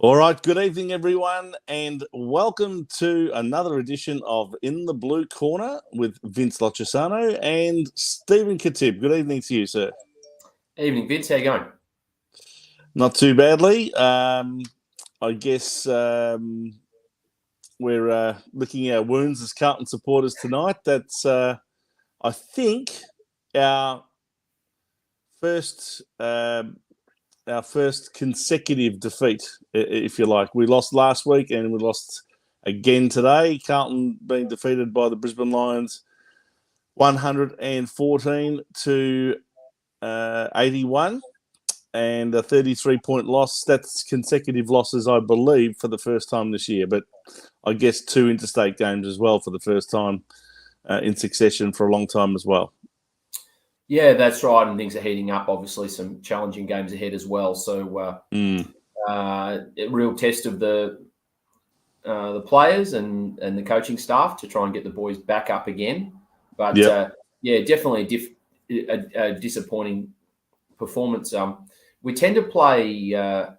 All right, good evening, everyone, and welcome to another edition of In the Blue Corner with Vince Locissano and Stephen Khatib. Good evening to you, sir. Evening, Vince. How you going? Not too badly. I guess we're licking our wounds as Carlton supporters tonight. That's, I think, our first consecutive defeat, if you like. We lost last week and we lost again today. Carlton being defeated by the Brisbane Lions 114 to 81 and a 33-point loss. That's consecutive losses, I believe, for the first time this year. But I guess 2 interstate games as well for the first time in succession for a long time as well. Yeah, that's right. And things are heating up. Obviously, some challenging games ahead as well. So, a real test of the players and the coaching staff to try and get the boys back up again. But definitely a disappointing performance. We tend to play. I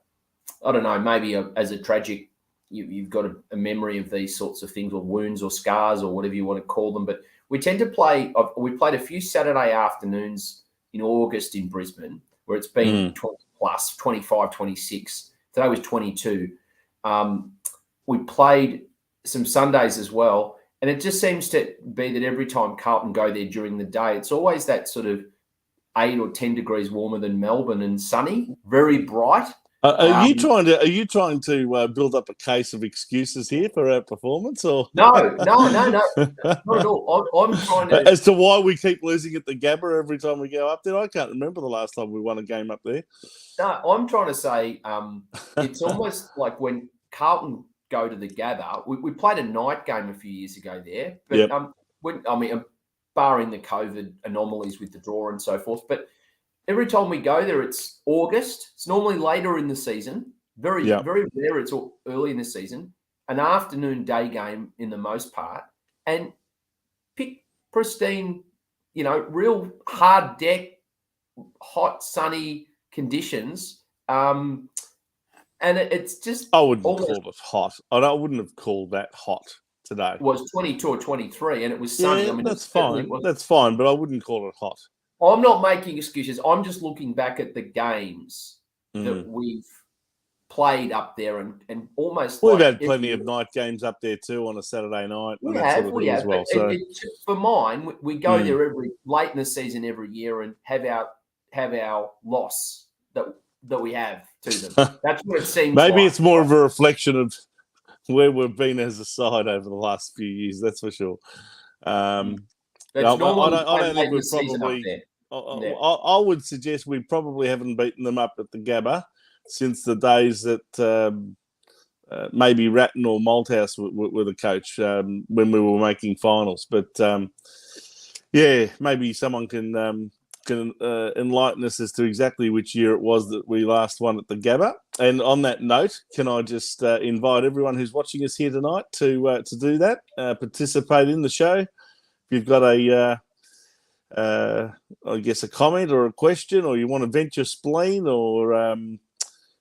don't know. Maybe as a tragic, you've got a memory of these sorts of things, or wounds, or scars, or whatever you want to call them, but. We tend to play. We played a few Saturday afternoons in August in Brisbane where it's been 20 plus, 25, 26. Today was 22. We played some Sundays as well. And it just seems to be that every time Carlton go there during the day, it's always that sort of 8 or 10 degrees warmer than Melbourne and sunny, very bright. Are you trying to build up a case of excuses here for our performance, or no, not at all. I'm trying to as to why we keep losing at the Gabba every time we go up there. I can't remember the last time we won a game up there. No, I'm trying to say it's almost like when Carlton go to the Gabba. We played a night game a few years ago there, but barring the COVID anomalies with the draw and so forth, but. Every time we go there, it's August. It's normally later in the season. Very rare. It's early in the season. An afternoon day game in the most part. And pick pristine, real hard deck, hot, sunny conditions. And it's just... I wouldn't call it hot. I wouldn't have called that hot today. It was 22 or 23 and it was sunny. Yeah, that's fine. That's fine, but I wouldn't call it hot. I'm not making excuses. I'm just looking back at the games that we've played up there and almost we've had plenty of night games up there too on a Saturday night. We have. As well. So for mine, we go there late in the season every year and have our loss that we have to them. That's what it seems. Maybe it's more of a reflection of where we've been as a side over the last few years. That's for sure. I don't think we've probably. I would suggest we probably haven't beaten them up at the Gabba since the days that maybe Ratton or Malthouse were the coach when we were making finals. But maybe someone can enlighten us as to exactly which year it was that we last won at the Gabba. And on that note, can I just invite everyone who's watching us here tonight to do that, participate in the show. If you've got a comment or a question, or you want to vent your spleen, or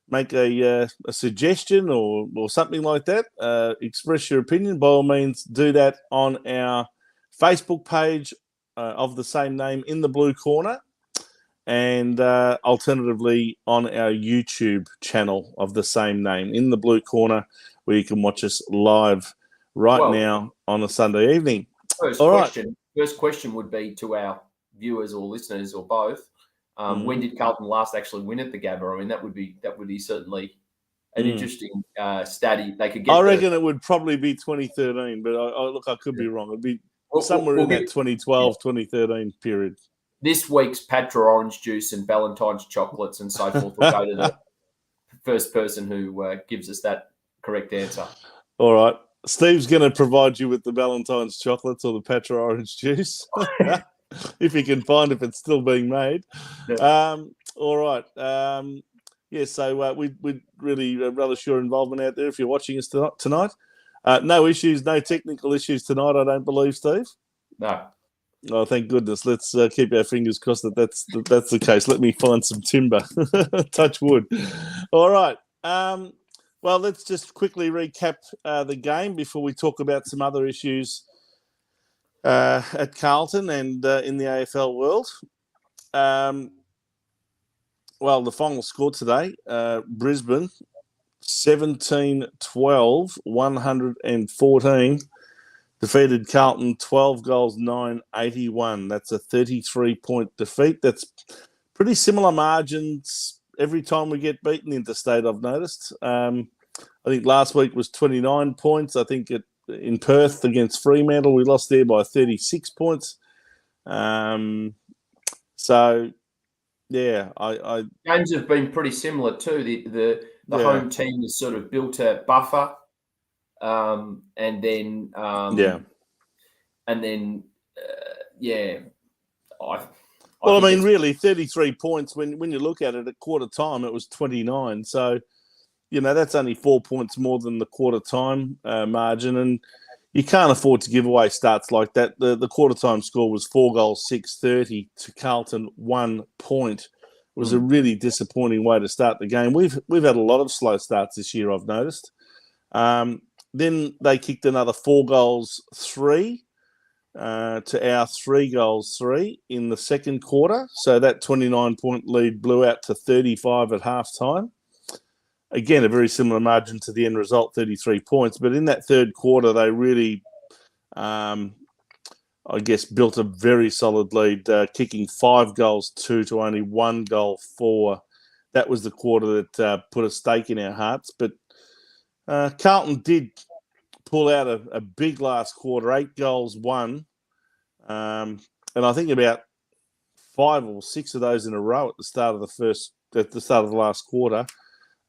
make a suggestion or something like that, express your opinion, by all means, do that on our Facebook page of the same name, In the Blue Corner, and alternatively on our YouTube channel of the same name, In the Blue Corner, where you can watch us live now on a Sunday evening. First question would be to our viewers or listeners or both. When did Carlton last actually win at the Gabba? I mean, that would be certainly an interesting stat. They could get. I reckon it would probably be 2013, but I could be wrong. It'd be somewhere in that 2012, 2013 period. This week's Patra orange juice and Valentine's chocolates and so forth will go to the first person who gives us that correct answer. All right. Steve's going to provide you with the Valentine's chocolates or the Patra orange juice, if you can find if it's still being made. Yeah. All right. So we'd really relish your involvement out there if you're watching us tonight. No issues, no technical issues tonight, I don't believe, Steve. No. Oh, thank goodness. Let's keep our fingers crossed that's the case. Let me find some timber. Touch wood. All right. Well, let's just quickly recap the game before we talk about some other issues at Carlton and in the AFL world. Well, the final score today, Brisbane 17-12, 114. Defeated Carlton 12 goals, 981. That's a 33-point defeat. That's pretty similar margins every time we get beaten interstate, I've noticed. I think last week was 29 points. I think in Perth against Fremantle, we lost there by 36 points. So, yeah, games have been pretty similar too. The home team has sort of built a buffer, and then really, 33 points. When you look at it at quarter time, it was 29. So, that's only 4 points more than the quarter time margin, and you can't afford to give away stats like that. The quarter time score was 4 goals, 6-30 to Carlton, 1 point. It was a really disappointing way to start the game. We've had a lot of slow starts this year, I've noticed. Then they kicked another 4 goals, 3 to our 3 goals, 3 in the second quarter. So that 29-point lead blew out to 35 at halftime. Again, a very similar margin to the end result, 33 points. But in that third quarter, they really, built a very solid lead, kicking 5 goals, 2 to only 1 goal, 4. That was the quarter that put a stake in our hearts. But Carlton did pull out a big last quarter, 8 goals, 1. And I think about 5 or 6 of those in a row at the start of the last quarter.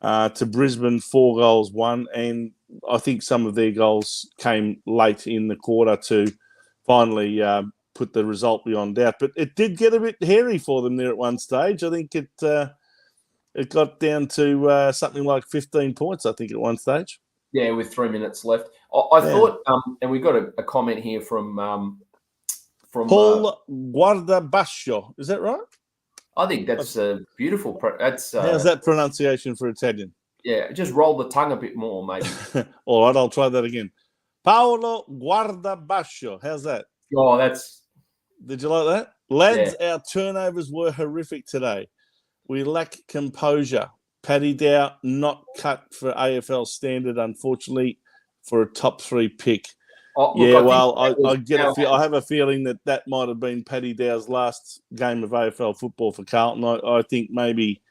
To Brisbane, 4 goals, 1. And I think some of their goals came late in the quarter to finally put the result beyond doubt. But it did get a bit hairy for them there at one stage. I think it got down to something like 15 points, I think, at one stage. Yeah, with 3 minutes left. I thought, and we got a comment here from Paul Guardabascio. Is that right? I think that's beautiful. How's that pronunciation for Italian? Yeah, just roll the tongue a bit more, maybe. All right, I'll try that again. Paolo Guardabascio. How's that? Oh, Did you like that? Lads, Our turnovers were horrific today. We lack composure. Paddy Dow not cut for AFL standard, unfortunately, for a top 3 pick. I have a feeling that might have been Paddy Dow's last game of AFL football for Carlton. I think maybe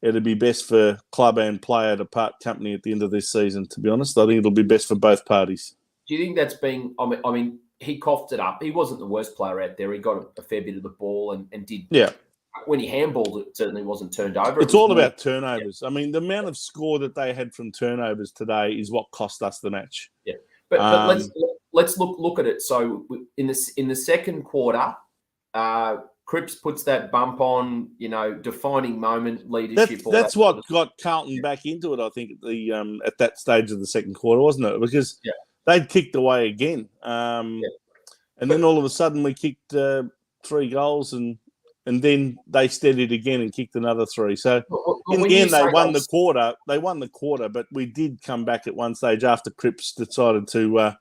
it'd be best for club and player to part company at the end of this season, to be honest. I think it'll be best for both parties. Do you think that's been... I mean, he coughed it up. He wasn't the worst player out there. He got a fair bit of the ball and did... Yeah. When he handballed, it certainly wasn't turned over. It's all about turnovers. Yeah. I mean, the amount of score that they had from turnovers today is what cost us the match. Yeah. But let's look at it. So in the second quarter, Cripps puts that bump on, defining moment, leadership. That's what got Carlton back into it, I think, at that stage of the second quarter, wasn't it? Because they'd kicked away again. And then all of a sudden we kicked 3 goals and then they steadied again and kicked another 3. So in the end, they won the quarter. They won the quarter, but we did come back at one stage after Cripps decided to,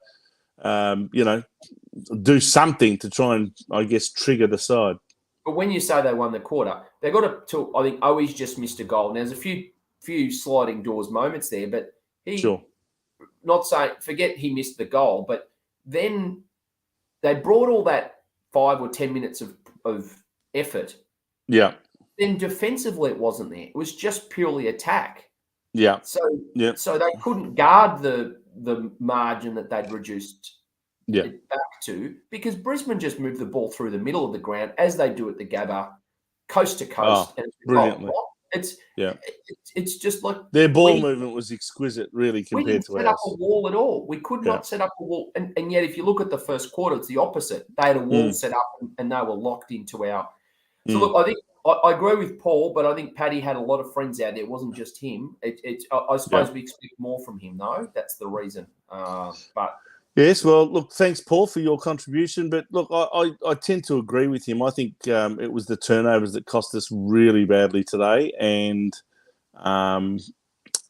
do something to try and, I guess, trigger the side. But when you say they won the quarter, they got to I think Owies just missed a goal. Now, there's a few sliding doors moments there, but not saying, forget he missed the goal, but then they brought all that 5 or 10 minutes of effort. Yeah. Then defensively it wasn't there. It was just purely attack. Yeah. So they couldn't guard the margin that they'd reduced it back to, because Brisbane just moved the ball through the middle of the ground as they do at the Gabba, coast to coast. And brilliantly. It's just like their ball movement was exquisite, really, compared to ours. We didn't set up a wall at all. We could not set up a wall. And yet, if you look at the first quarter, it's the opposite. They had a wall set up and they were locked into our... So, look, I think I agree with Paul, but I think Paddy had a lot of friends out there. It wasn't just him. I suppose we expect more from him, though. That's the reason. But... Yes, well, look, thanks, Paul, for your contribution. But, look, I tend to agree with him. I think it was the turnovers that cost us really badly today. And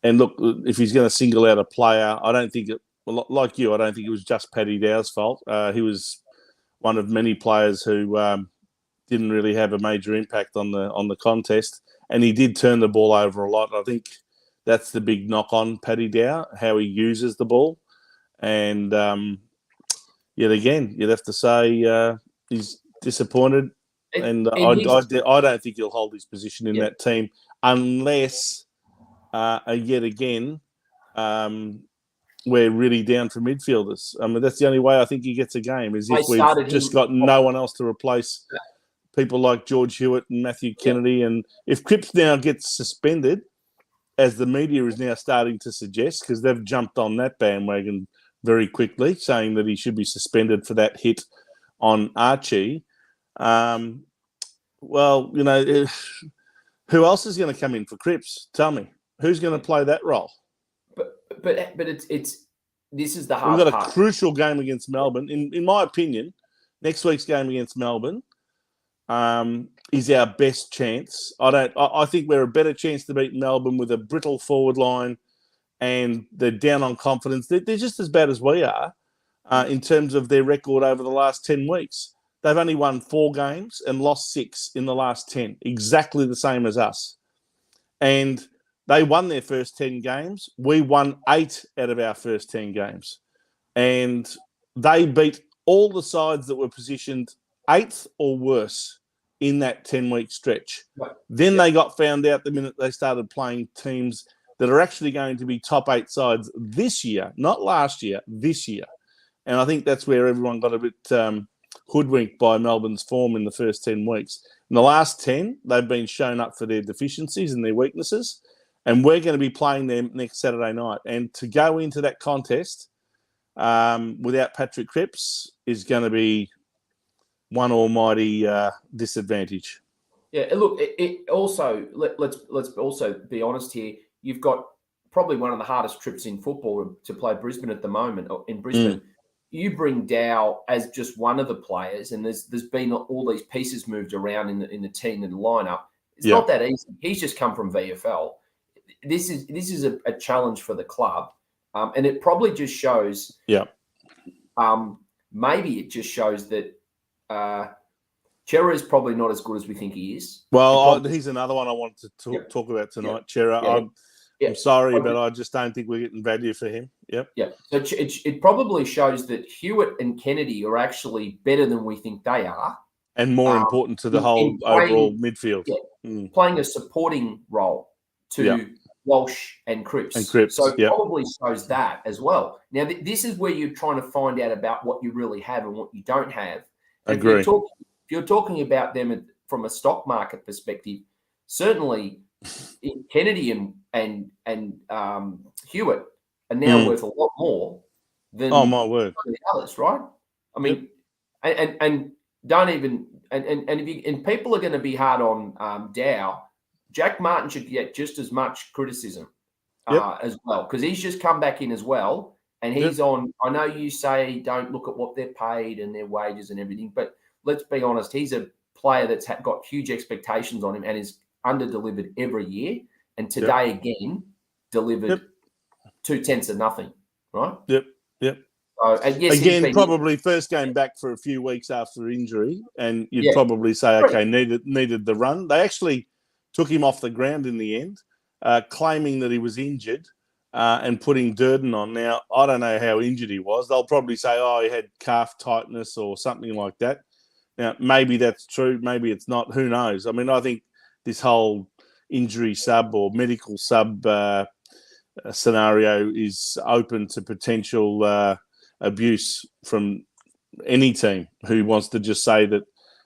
And look, if he's going to single out a player, I don't think like you, I don't think it was just Paddy Dow's fault. He was one of many players who didn't really have a major impact on the contest, and he did turn the ball over a lot. I think that's the big knock on Paddy Dow, how he uses the ball, and yet again, you'd have to say he's disappointed, and I don't think he'll hold his position in that team unless yet again we're really down for midfielders. I mean, that's the only way I think he gets a game is if we've just got no one else to replace people like George Hewitt and Matthew Kennedy. And if Cripps now gets suspended, as the media is now starting to suggest, because they've jumped on that bandwagon very quickly, saying that he should be suspended for that hit on Archie. Well, you know, who else is going to come in for Cripps? Tell me. Who's going to play that role? But it's this is the hard part. We've got a crucial game against Melbourne. In my opinion, next week's game against Melbourne is our best chance. I think we're a better chance to beat Melbourne with a brittle forward line, and they're down on confidence. They're just as bad as we are in terms of their record over the last 10 weeks. They've only won 4 games and lost 6 in the last 10, exactly the same as us. And they won their first 10 games. We won 8 out of our first 10 games. And they beat all the sides that were positioned 8th or worse in that 10-week stretch. Right. Then they got found out the minute they started playing teams that are actually going to be top 8 sides this year, not last year, this year. And I think that's where everyone got a bit hoodwinked by Melbourne's form in the first 10 weeks. In the last 10, they've been shown up for their deficiencies and their weaknesses. And we're going to be playing them next Saturday night. And to go into that contest without Patrick Cripps is going to be one almighty disadvantage. Yeah, look, it also let's also be honest here. You've got probably one of the hardest trips in football to play Brisbane at the moment. In Brisbane, you bring Dow as just one of the players, and there's been all these pieces moved around in the team and the lineup. It's not that easy. He's just come from VFL. This is a challenge for the club, and it probably just shows. Yeah. Maybe it just shows that Chera is probably not as good as we think he is. Well, he's another one I wanted to talk about tonight. Chera, I'm sorry, but I just don't think we're getting value for him. Yep. Yeah. So it probably shows that Hewitt and Kennedy are actually better than we think they are, and more important to the whole overall midfield. Yeah, playing a supporting role to Walsh and Cripps. So it probably shows that as well. Now, this is where you're trying to find out about what you really have and what you don't have. And agree. If you're talking about them from a stock market perspective, certainly Kennedy and Hewitt are now worth a lot more than my word. The others, right? I mean, and don't even and people are going to be hard on Dow. Jack Martin should get just as much criticism as well, because he's just come back in as well, and he's on. I know you say don't look at what they're paid and their wages and everything, but let's be honest, he's a player that's got huge expectations on him and is under-delivered every year, and today again delivered 2/10 of nothing, right? Yep. So, and yes, again, probably first game back for a few weeks after injury, and you'd probably say, okay, needed the run. They actually took him off the ground in the end, claiming that he was injured and putting Durden on. Now, I don't know how injured he was. They'll probably say, he had calf tightness or something like that. Now, maybe that's true. Maybe it's not. Who knows? I mean, I think this whole injury sub or medical sub scenario is open to potential abuse from any team who wants to just say that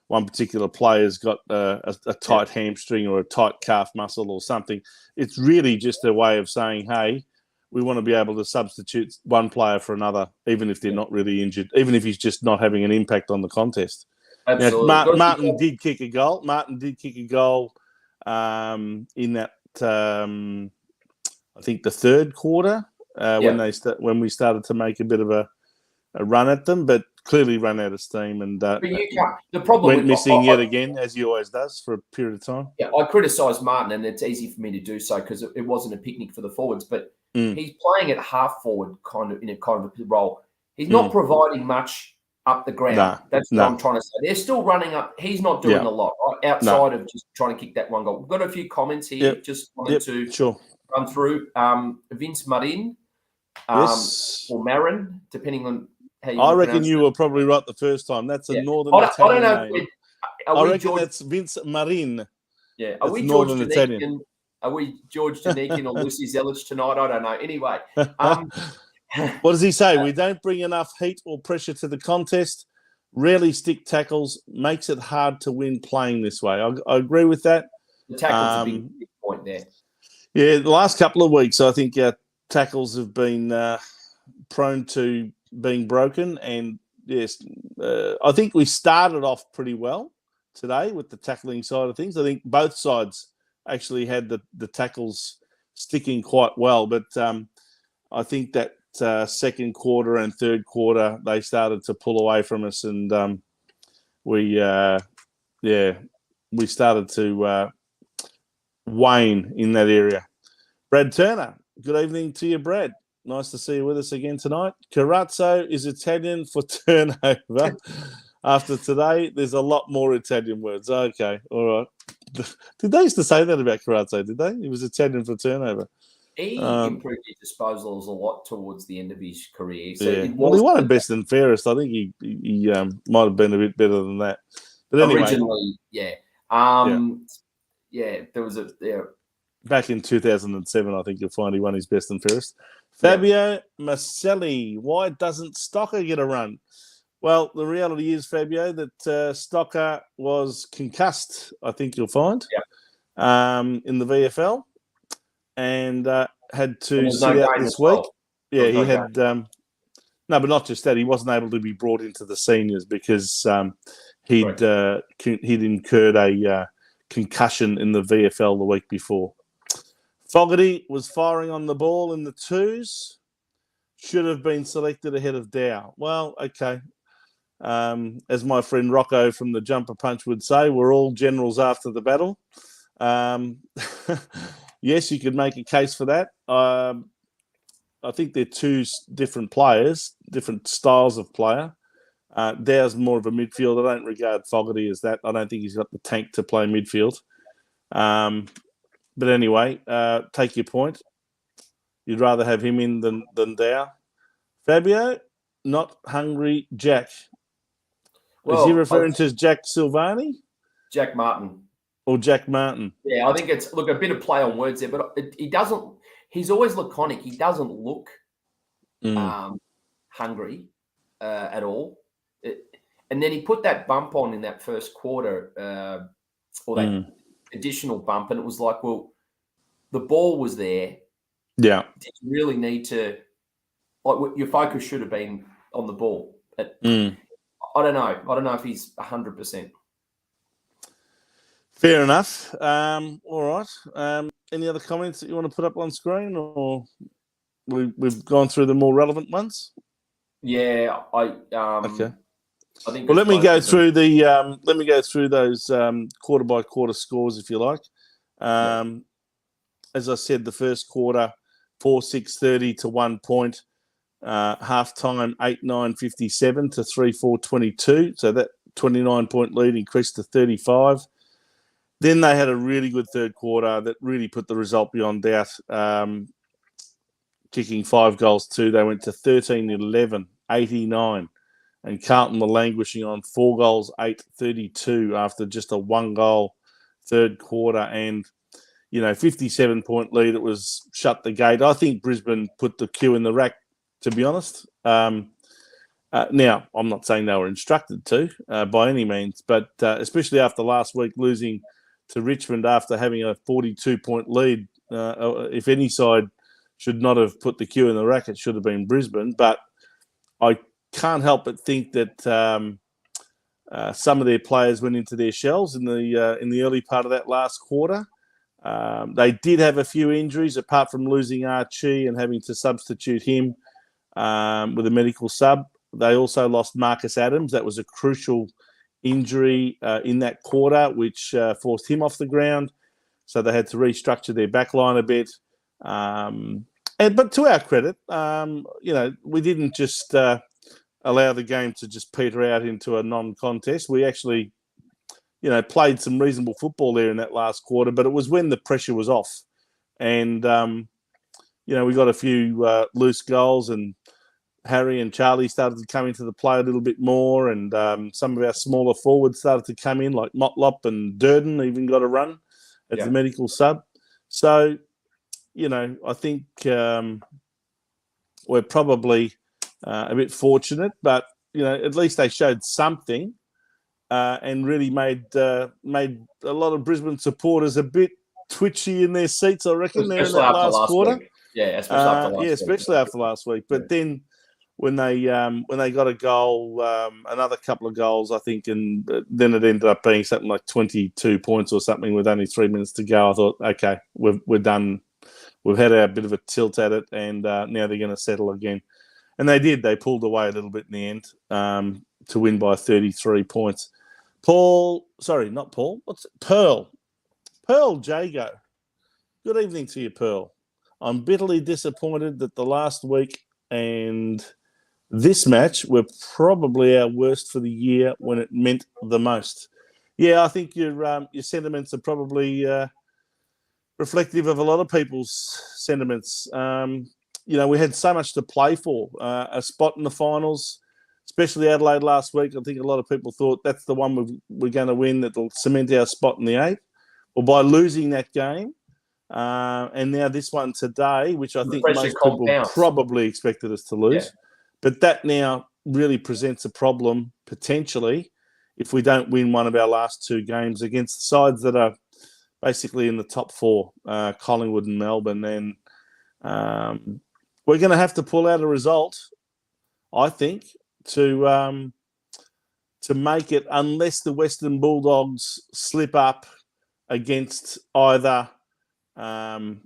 one particular player's got a tight hamstring or a tight calf muscle or something. It's really just a way of saying, hey, we want to be able to substitute one player for another, even if they're not really injured, even if he's just not having an impact on the contest. Absolutely. Now, Martin did kick a goal. In that, I think the third quarter when we started to make a bit of a run at them. But clearly run out of steam and But you can't. The problem went missing yet again, as he always does, for a period of time. Yeah, I criticised Martin, and it's easy for me to do so because it wasn't a picnic for the forwards. But he's playing at half forward, in a kind of role. He's not providing much up the ground. That's what I'm trying to say. They're still running up. He's not doing a lot outside of just trying to kick that one goal. We've got a few comments here. Just wanted to run through. Vince Marin, or Marin, depending on how you. I reckon you were probably right the first time. That's a Northern Italian name. I reckon that's Vince Marin. Yeah, are we George Danikian? Are we George Danikian or Lucy Zelich tonight? I don't know. Anyway, what does he say? We don't bring enough heat or pressure to the contest. Rarely stick tackles. Makes it hard to win playing this way. I agree with that. The tackle's a big point there. Yeah, the last couple of weeks, I think tackles have been prone to being broken. And yes, I think we started off pretty well today with the tackling side of things. I think both sides actually had the tackles sticking quite well. But I think that second quarter and third quarter, they started to pull away from us. And we started to wane in that area. Brad Turner, good evening to you, Brad. Nice to see you with us again tonight. Carazzo is Italian for turnover. After today, there's a lot more Italian words. Okay, all right. Did they used to say that about Carazzo, did they? He was Italian for turnover. He improved his disposals a lot towards the end of his career. So he won best and fairest. I think he might have been a bit better than that. But anyway. Originally, there was back in 2007, I think you'll find he won his best and fairest. Fabio Maselli, why doesn't Stocker get a run? Well, the reality is, Fabio, that Stocker was concussed, I think you'll find, in the VFL, and had to sit out this week. Yeah, he had no, but not just that. He wasn't able to be brought into the seniors because he'd incurred a concussion in the VFL the week before. Fogarty was firing on the ball in the twos. Should have been selected ahead of Dow. Well, okay. As my friend Rocco from the Jumper Punch would say, we're all generals after the battle. Yes, you could make a case for that. I think they're two different players, different styles of player. Dow's more of a midfield. I don't regard Fogarty as that. I don't think he's got the tank to play midfield. But anyway, take your point. You'd rather have him in than Dow. Fabio, not hungry Jack. Is he referring to Jack Silvani? Jack Martin. Or Jack Martin? Yeah, I think it's, a bit of play on words there, but he doesn't, he's always laconic. He doesn't look hungry at all. And then he put that bump on in that first quarter, or that additional bump, and it was like, well, the ball was there. Yeah. Did you really need to, your focus should have been on the ball. I don't know. I don't know if he's 100%. Fair enough. All right. Any other comments that you want to put up on screen, or we've gone through the more relevant ones? Yeah, okay. I think. Well, let me go through those quarter by quarter scores, if you like. As I said, the first quarter 4-6-30 to 1 point. Half time 8-9-57 to 3-4-22. So that 29-point lead increased to 35. Then they had a really good third quarter that really put the result beyond doubt. Kicking 5 goals too. They went to 13-11, 89. And Carlton were languishing on 4 goals, 8-32 after just a 1-goal third quarter. And, 57-point lead. It was shut the gate. I think Brisbane put the cue in the rack, to be honest. Now, I'm not saying they were instructed to by any means, but especially after last week losing to Richmond after having a 42-point lead, if any side should not have put the cue in the rack, it should have been Brisbane. But I can't help but think that some of their players went into their shells in the early part of that last quarter. They did have a few injuries, apart from losing Archie and having to substitute him with a medical sub. They also lost Marcus Adams. That was a crucial injury in that quarter, which forced him off the ground. So they had to restructure their backline a bit. But to our credit, we didn't just allow the game to just peter out into a non-contest. We actually, played some reasonable football there in that last quarter, but it was when the pressure was off. And, we got a few loose goals, and Harry and Charlie started to come into the play a little bit more, and some of our smaller forwards started to come in, like Motlop and Durden even got a run as the medical sub. So, I think we're probably a bit fortunate, but, at least they showed something and really made a lot of Brisbane supporters a bit twitchy in their seats, I reckon, there in that last quarter. Week. Yeah, especially after last week. But then when they got a goal, another couple of goals, I think, and then it ended up being something like 22 points or something with only 3 minutes to go. I thought, okay, we're done. We've had a bit of a tilt at it, and now they're going to settle again. And they did. They pulled away a little bit in the end to win by 33 points. Pearl Jago. Good evening to you, Pearl. I'm bitterly disappointed that the last week and this match were probably our worst for the year when it meant the most. Yeah, I think your sentiments are probably reflective of a lot of people's sentiments. We had so much to play for. A spot in the finals, especially Adelaide last week. I think a lot of people thought that's the one we're going to win, that'll cement our spot in the 8. Well, by losing that game, and now this one today, which I think most people probably expected us to lose. Yeah. But that now really presents a problem, potentially, if we don't win one of our last 2 games against sides that are basically in the top 4, Collingwood and Melbourne. And we're going to have to pull out a result, I think, to make it, unless the Western Bulldogs slip up against either, I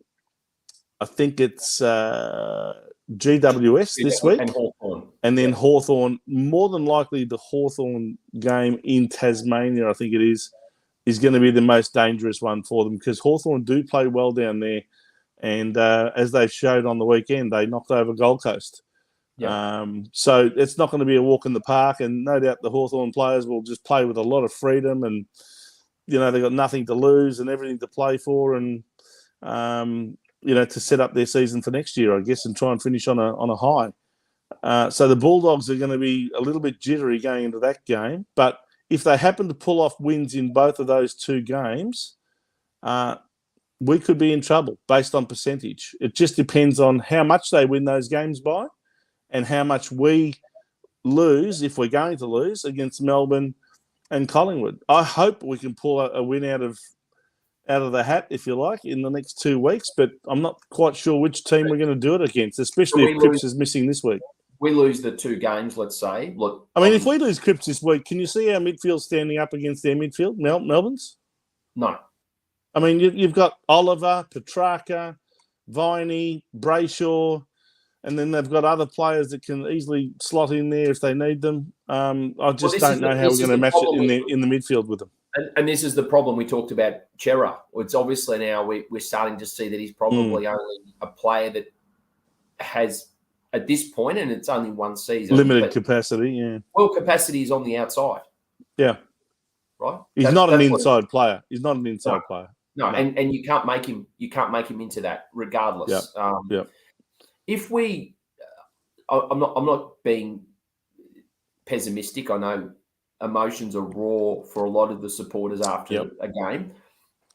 think it's GWS this week, and then Hawthorn. More than likely, the Hawthorn game in Tasmania, I think it is going to be the most dangerous one for them, because Hawthorn do play well down there, and as they showed on the weekend, they knocked over Gold Coast. Yeah. So it's not going to be a walk in the park, and no doubt the Hawthorn players will just play with a lot of freedom, and they've got nothing to lose and everything to play for, and to set up their season for next year, I guess, and try and finish on a high. So the Bulldogs are going to be a little bit jittery going into that game, but if they happen to pull off wins in both of those 2 games, we could be in trouble based on percentage. It just depends on how much they win those games by, and how much we lose, if we're going to lose, against Melbourne and Collingwood. I hope we can pull a win out of the hat, if you like, in the next 2 weeks, but I'm not quite sure which team we're going to do it against, especially if Cripps is missing this week. We lose the 2 games, let's say. Look, if we lose Cripps this week, can you see our midfield standing up against their midfield, Melbourne's? No. You've got Oliver, Petrarca, Viney, Brayshaw, and then they've got other players that can easily slot in there if they need them. I just don't know how we're going to match it in the midfield with them. And this is the problem. We talked about Chera. It's obviously now we're starting to see that he's probably only a player that has, at this point, and it's only 1 season, limited capacity. Yeah. Well, capacity is on the outside. Yeah. Right. He's not an inside player. He's not an inside player. No, and you can't make him. You can't make him into that, regardless. Yeah. If we, I'm not being pessimistic. I know emotions are raw for a lot of the supporters after a game.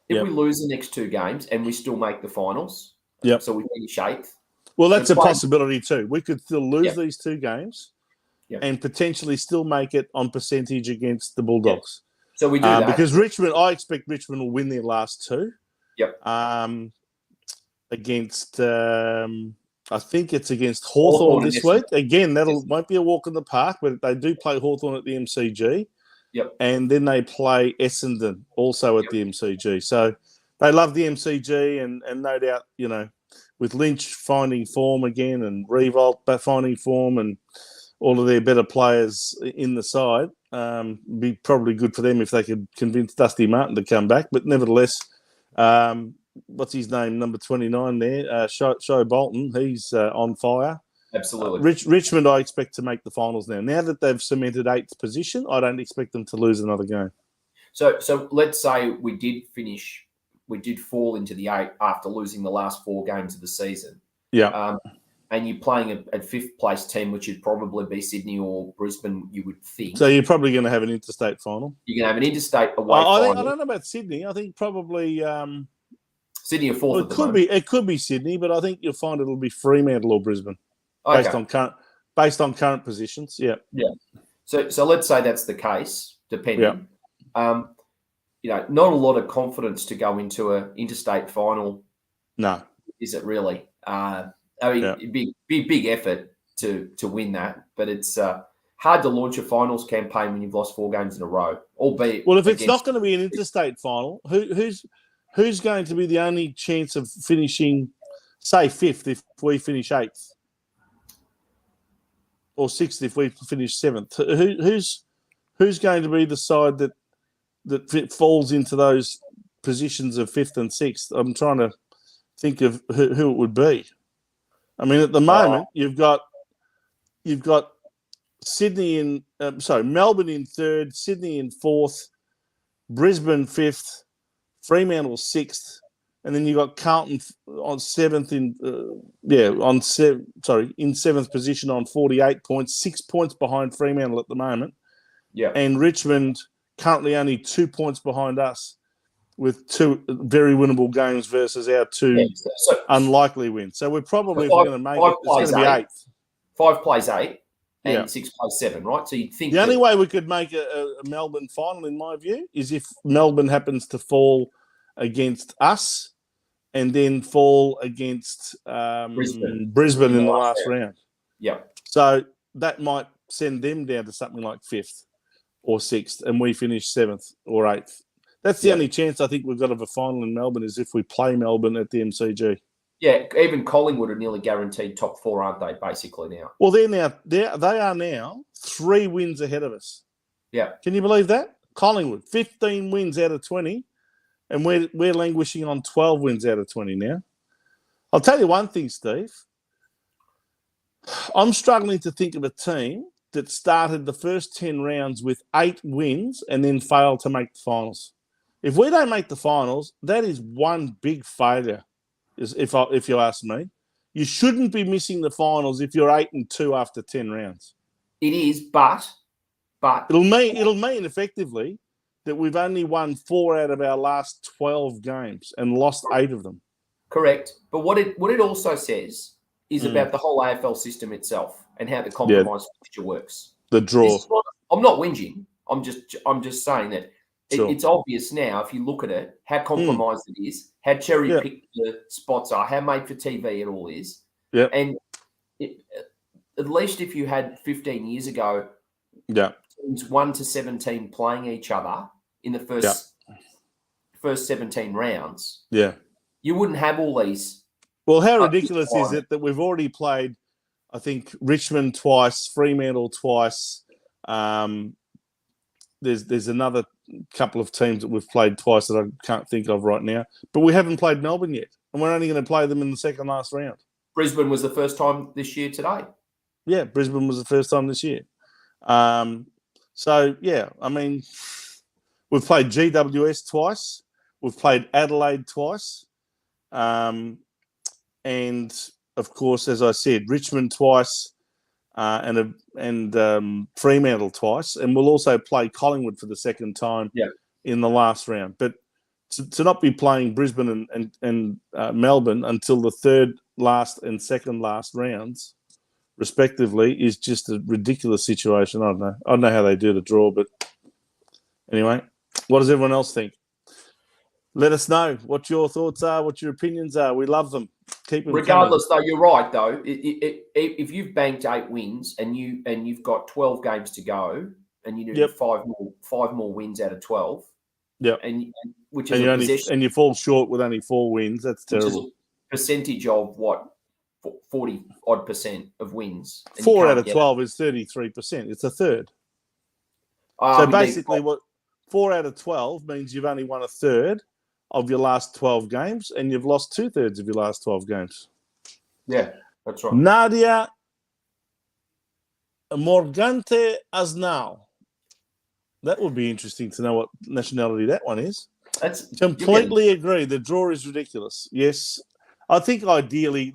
If we lose the next 2 games and we still make the finals, so we finish 8th. Well, that's a possibility too. We could still lose these 2 games and potentially still make it on percentage against the Bulldogs. So we do that. Because Richmond, I expect Richmond will win their last 2. Yep. Against, I think it's against Hawthorn this week. Again, won't be a walk in the park, but they do play Hawthorn at the MCG. Yep. And then they play Essendon also at the MCG. So they love the MCG, and no doubt, with Lynch finding form again and Revolt finding form, and all of their better players in the side. Be probably good for them if they could convince Dusty Martin to come back. But nevertheless, what's his name? Number 29 there, Show Bolton. He's on fire. Absolutely. Richmond, I expect to make the finals now. Now that they've cemented 8th position, I don't expect them to lose another game. So let's say we did fall into the 8 after losing the last 4 games of the season. Yeah. And you're playing a 5th place team, which would probably be Sydney or Brisbane, you would think. So you're probably going to have an interstate final. You're going to have an interstate away final. I don't know about Sydney. I think probably Sydney are 4th. Well, it could be Sydney, but I think you'll find it'll be Fremantle or Brisbane, based on current positions. Yeah. Yeah. So let's say that's the case, depending. Yeah. Not a lot of confidence to go into an interstate final. No. Is it really? It'd be a big effort to win that, but it's hard to launch a finals campaign when you've lost 4 games in a row. Albeit, well, if it's not going to be an interstate final, who's going to be the only chance of finishing, say, 5th if we finish 8th, or 6th if we finish 7th? Who's going to be the side that falls into those positions of 5th and 6th? I'm trying to think of who it would be. I mean, at the moment, you've got Melbourne in 3rd, Sydney in 4th, Brisbane 5th, Fremantle 6th, and then you've got Carlton on 7th in 7th position on 48 points, 6 points behind Fremantle at the moment. Yeah, and Richmond currently only 2 points behind us, with 2 very winnable games versus our 2 unlikely wins. So we're probably going to make it. It's going to be 8th. 5 plays 8 and 6 plays 7, right? So you'd think the only way we could make a Melbourne final, in my view, is if Melbourne happens to fall against us and then fall against Brisbane in the last round. Yeah. So that might send them down to something like 5th or 6th, and we finish 7th or 8th. That's the only chance I think we've got of a final in Melbourne, is if we play Melbourne at the MCG. Yeah, even Collingwood are nearly guaranteed top 4, aren't they, basically now? Well, they are now 3 wins ahead of us. Yeah. Can you believe that? Collingwood, 15 wins out of 20, and we're languishing on 12 wins out of 20 now. I'll tell you one thing, Steve. I'm struggling to think of a team that started the first 10 rounds with 8 wins and then failed to make the finals. If we don't make the finals, that is one big failure, if you ask me. You shouldn't be missing the finals if you're 8-2 after 10 rounds. It is, but it'll mean effectively that we've only won 4 out of our last 12 games and lost 8 of them. Correct. But what it also says is about the whole AFL system itself and how the compromise fixture works. The draw. I'm not whinging. I'm just saying that it's obvious now, if you look at it, how compromised it is, how cherry-picked the spots are, how made for TV it all is. Yeah. And at least if you had 15 years ago, teams 1 to 17 playing each other in the first 17 rounds, you wouldn't have all these. Well, how ridiculous is it that we've already played, I think, Richmond twice, Fremantle twice. There's another couple of teams that we've played twice that I can't think of right now, but we haven't played Melbourne yet, and we're only going to play them in the second last round. Brisbane was the first time this year today. Yeah, Brisbane was the first time this year. So, yeah, I mean, we've played GWS twice. We've played Adelaide twice. And, of course, as I said, Richmond twice and Fremantle twice. And we'll also play Collingwood for the second time in the last round. But to not be playing Brisbane and Melbourne until the third last and second last rounds, respectively, is just a ridiculous situation. I don't know how they do the draw, but anyway, what does everyone else think? Let us know what your thoughts are, what your opinions are. We love them. Keep them regardless, though, you're right. Though, if you've banked 8 wins and you've got 12 games to go, and you need 5 more wins out of 12, and you fall short with only 4 wins. That's terrible. Which is a percentage of what, 40 odd percent of wins. 4 out of 12 is 33%. It's a third. So basically, what 4 out of 12 means you've only won a third of your last 12 games, and you've lost 2/3 of your last 12 games. Yeah, that's right. Nadia Morgante Aznal. That would be interesting to know what nationality that one is. That's completely agree. The draw is ridiculous. Yes. I think ideally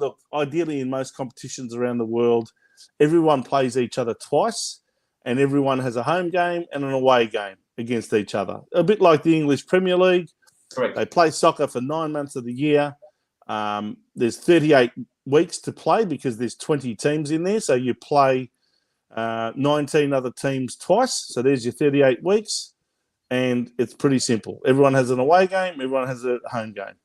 in most competitions around the world, everyone plays each other twice, and everyone has a home game and an away game against each other. A bit like the English Premier League. Correct. They play soccer for 9 months of the year. There's 38 weeks to play because there's 20 teams in there. So you play 19 other teams twice. So there's your 38 weeks. And it's pretty simple. Everyone has an away game. Everyone has a home game.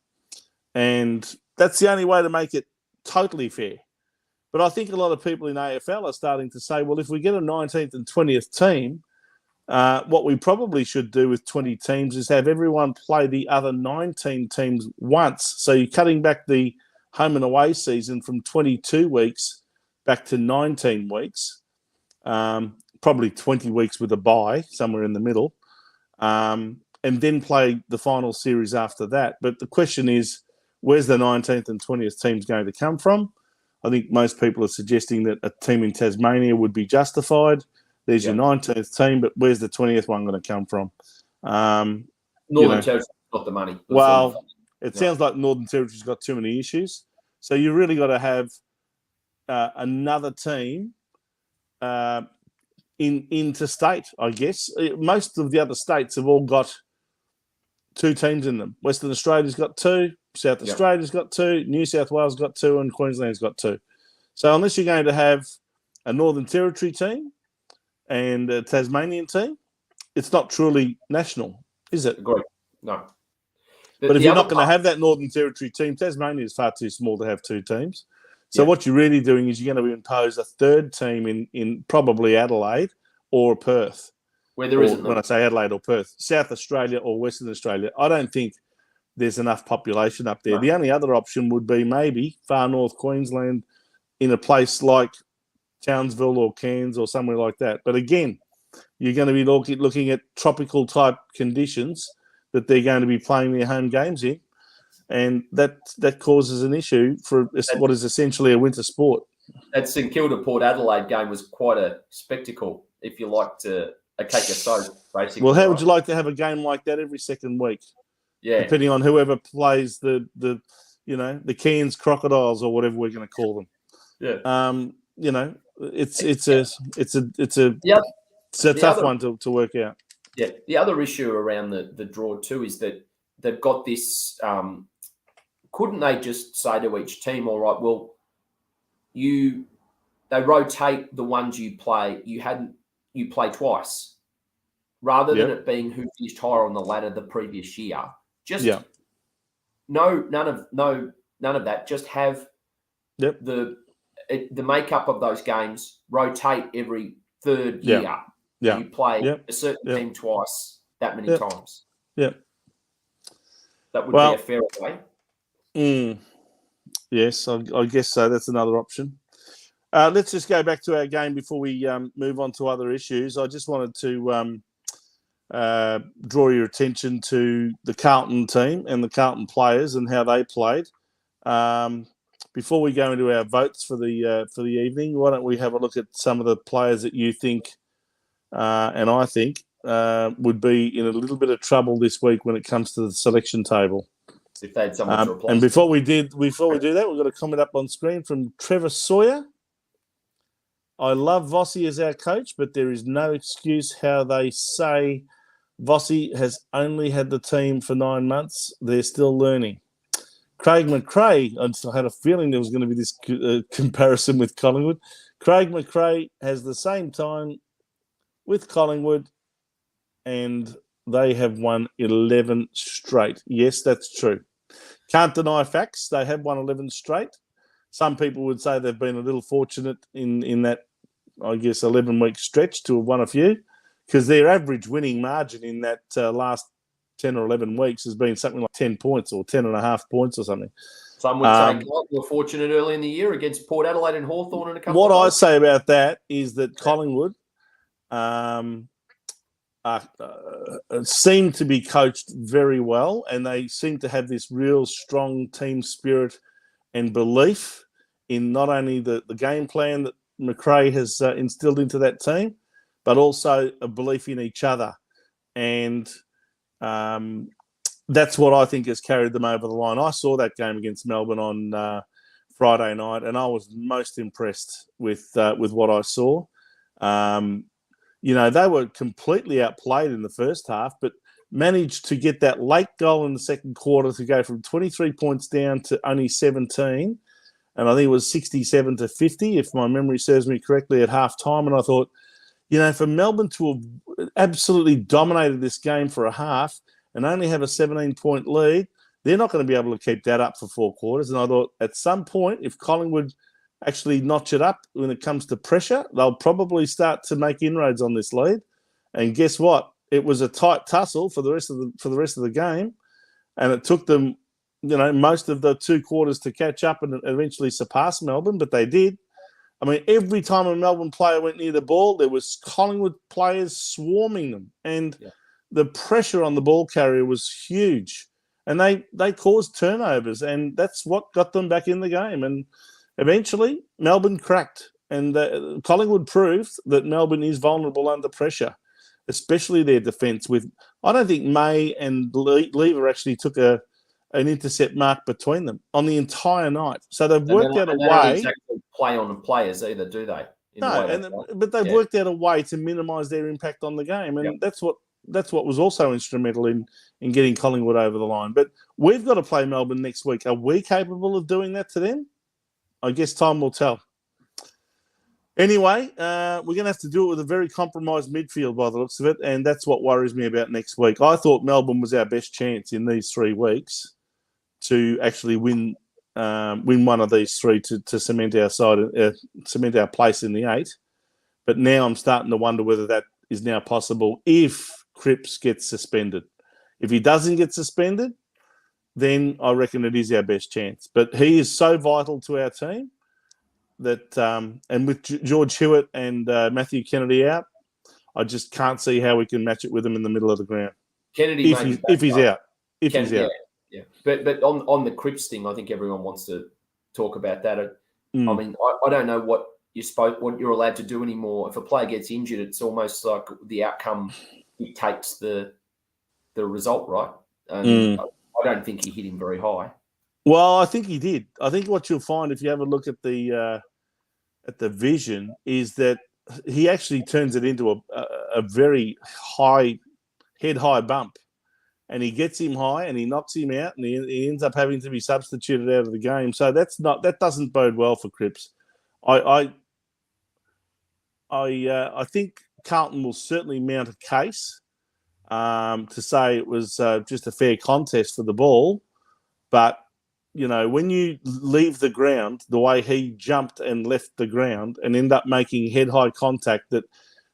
And that's the only way to make it totally fair. But I think a lot of people in AFL are starting to say, well, if we get a 19th and 20th team, what we probably should do with 20 teams is have everyone play the other 19 teams once. So you're cutting back the home and away season from 22 weeks back to 19 weeks, probably 20 weeks with a bye somewhere in the middle, and then play the final series after that. But the question is, where's the 19th and 20th teams going to come from? I think most people are suggesting that a team in Tasmania would be justified. There's your 19th team, but where's the 20th one going to come from? Northern Territory's got the money. Well, it sounds like Northern Territory's got too many issues. So you really got to have another team interstate, I guess. Most of the other states have all got 2 teams in them. Western Australia's got 2, South Australia's got 2, New South Wales got 2, and Queensland's got 2. So unless you're going to have a Northern Territory team and a Tasmanian team, it's not truly national, is it? Great. No. But if you're not going to have that Northern Territory team, Tasmania is far too small to have 2 teams. So what you're really doing is you're going to impose a third team in probably Adelaide or Perth. Where there isn't. When I say Adelaide or Perth, South Australia or Western Australia. I don't think there's enough population up there. No. The only other option would be maybe far north Queensland in a place like Townsville or Cairns or somewhere like that. But again, you're going to be looking at tropical type conditions that they're going to be playing their home games in. And that causes an issue for what is essentially a winter sport. That St Kilda Port Adelaide game was quite a spectacle, if you like to take a soap, basically. Well, how would you like to have a game like that every second week? Yeah. Depending on whoever plays the Cairns Crocodiles or whatever we're going to call them. Yeah. It's a tough one to work out. Yeah. The other issue around the draw too is that they've got this. Couldn't they just say to each team, all right, well, they rotate the ones you play. You play twice, rather than it being who finished higher on the ladder the previous year. Just none of that. Just have the makeup of those games rotate every third year. Yeah. You play a certain team twice that many times. Yeah. That would be a fair way. Yes, I guess so. That's another option. Let's just go back to our game before we move on to other issues. I just wanted to draw your attention to the Carlton team and the Carlton players and how they played. Before we go into our votes for the evening, why don't we have a look at some of the players that you think and I think would be in a little bit of trouble this week when it comes to the selection table. If they had someone to replace. And before we do that, we've got a comment up on screen from Trevor Sawyer. I love Vossi as our coach, but there is no excuse how they say Vossi has only had the team for 9 months. They're still learning. Craig McRae, I had a feeling there was going to be this comparison with Collingwood. Craig McRae has the same time with Collingwood, and they have won 11 straight. Yes, that's true. Can't deny facts. They have won 11 straight. Some people would say they've been a little fortunate in that, I guess, 11-week stretch to have won a few, because their average winning margin in that last 10 or 11 weeks has been something like 10 points or 10.5 points or something. Some would say were fortunate early in the year against Port Adelaide and Hawthorn in a couple What of I days. say about that is that Collingwood seem to be coached very well, and they seem to have this real strong team spirit and belief in not only the game plan that McRae has instilled into that team, but also a belief in each other. And that's what I think has carried them over the line. I saw that game against Melbourne on Friday night, and I was most impressed with what I saw. They were completely outplayed in the first half, but managed to get that late goal in the second quarter to go from 23 points down to only 17. And I think it was 67-50, if my memory serves me correctly, at half time. And I thought, for Melbourne to have absolutely dominated this game for a half and only have a 17-point lead, they're not going to be able to keep that up for 4 quarters. And I thought at some point, if Collingwood actually notch it up when it comes to pressure, they'll probably start to make inroads on this lead. And guess what? It was a tight tussle for the rest of the game, and it took them, most of the 2 quarters to catch up and eventually surpass Melbourne, but they did. I mean, every time a Melbourne player went near the ball, there was Collingwood players swarming them, and the pressure on the ball carrier was huge. And they caused turnovers, and that's what got them back in the game. And eventually, Melbourne cracked, and Collingwood proved that Melbourne is vulnerable under pressure, especially their defence. I don't think May and Lever actually took an intercept mark between them on the entire night. So they've worked out a way. They don't exactly play on the players either, do they? But they've worked out a way to minimise their impact on the game, and that's what was also instrumental in getting Collingwood over the line. But we've got to play Melbourne next week. Are we capable of doing that to them? I guess time will tell. Anyway, we're going to have to do it with a very compromised midfield by the looks of it, and that's what worries me about next week. I thought Melbourne was our best chance in these 3 weeks to actually win one of these 3 to cement our side, cement our place in the 8. But now I'm starting to wonder whether that is now possible if Cripps gets suspended. If he doesn't get suspended, then I reckon it is our best chance. But he is so vital to our team that, and with George Hewitt and Matthew Kennedy out, I just can't see how we can match it with him in the middle of the ground. Kennedy, if he's out. Yeah. But on the Cripps thing, I think everyone wants to talk about that. I mean, I don't know what you're allowed to do anymore. If a player gets injured, it's almost like the outcome dictates the result, right? And I don't think he hit him very high. Well, I think he did. I think what you'll find if you have a look at the vision is that he actually turns it into a very head-high bump. And he gets him high and he knocks him out, and he ends up having to be substituted out of the game. So that doesn't bode well for Cripps. I think Carlton will certainly mount a case to say it was just a fair contest for the ball. But, when you leave the ground the way he jumped and left the ground and end up making head-high contact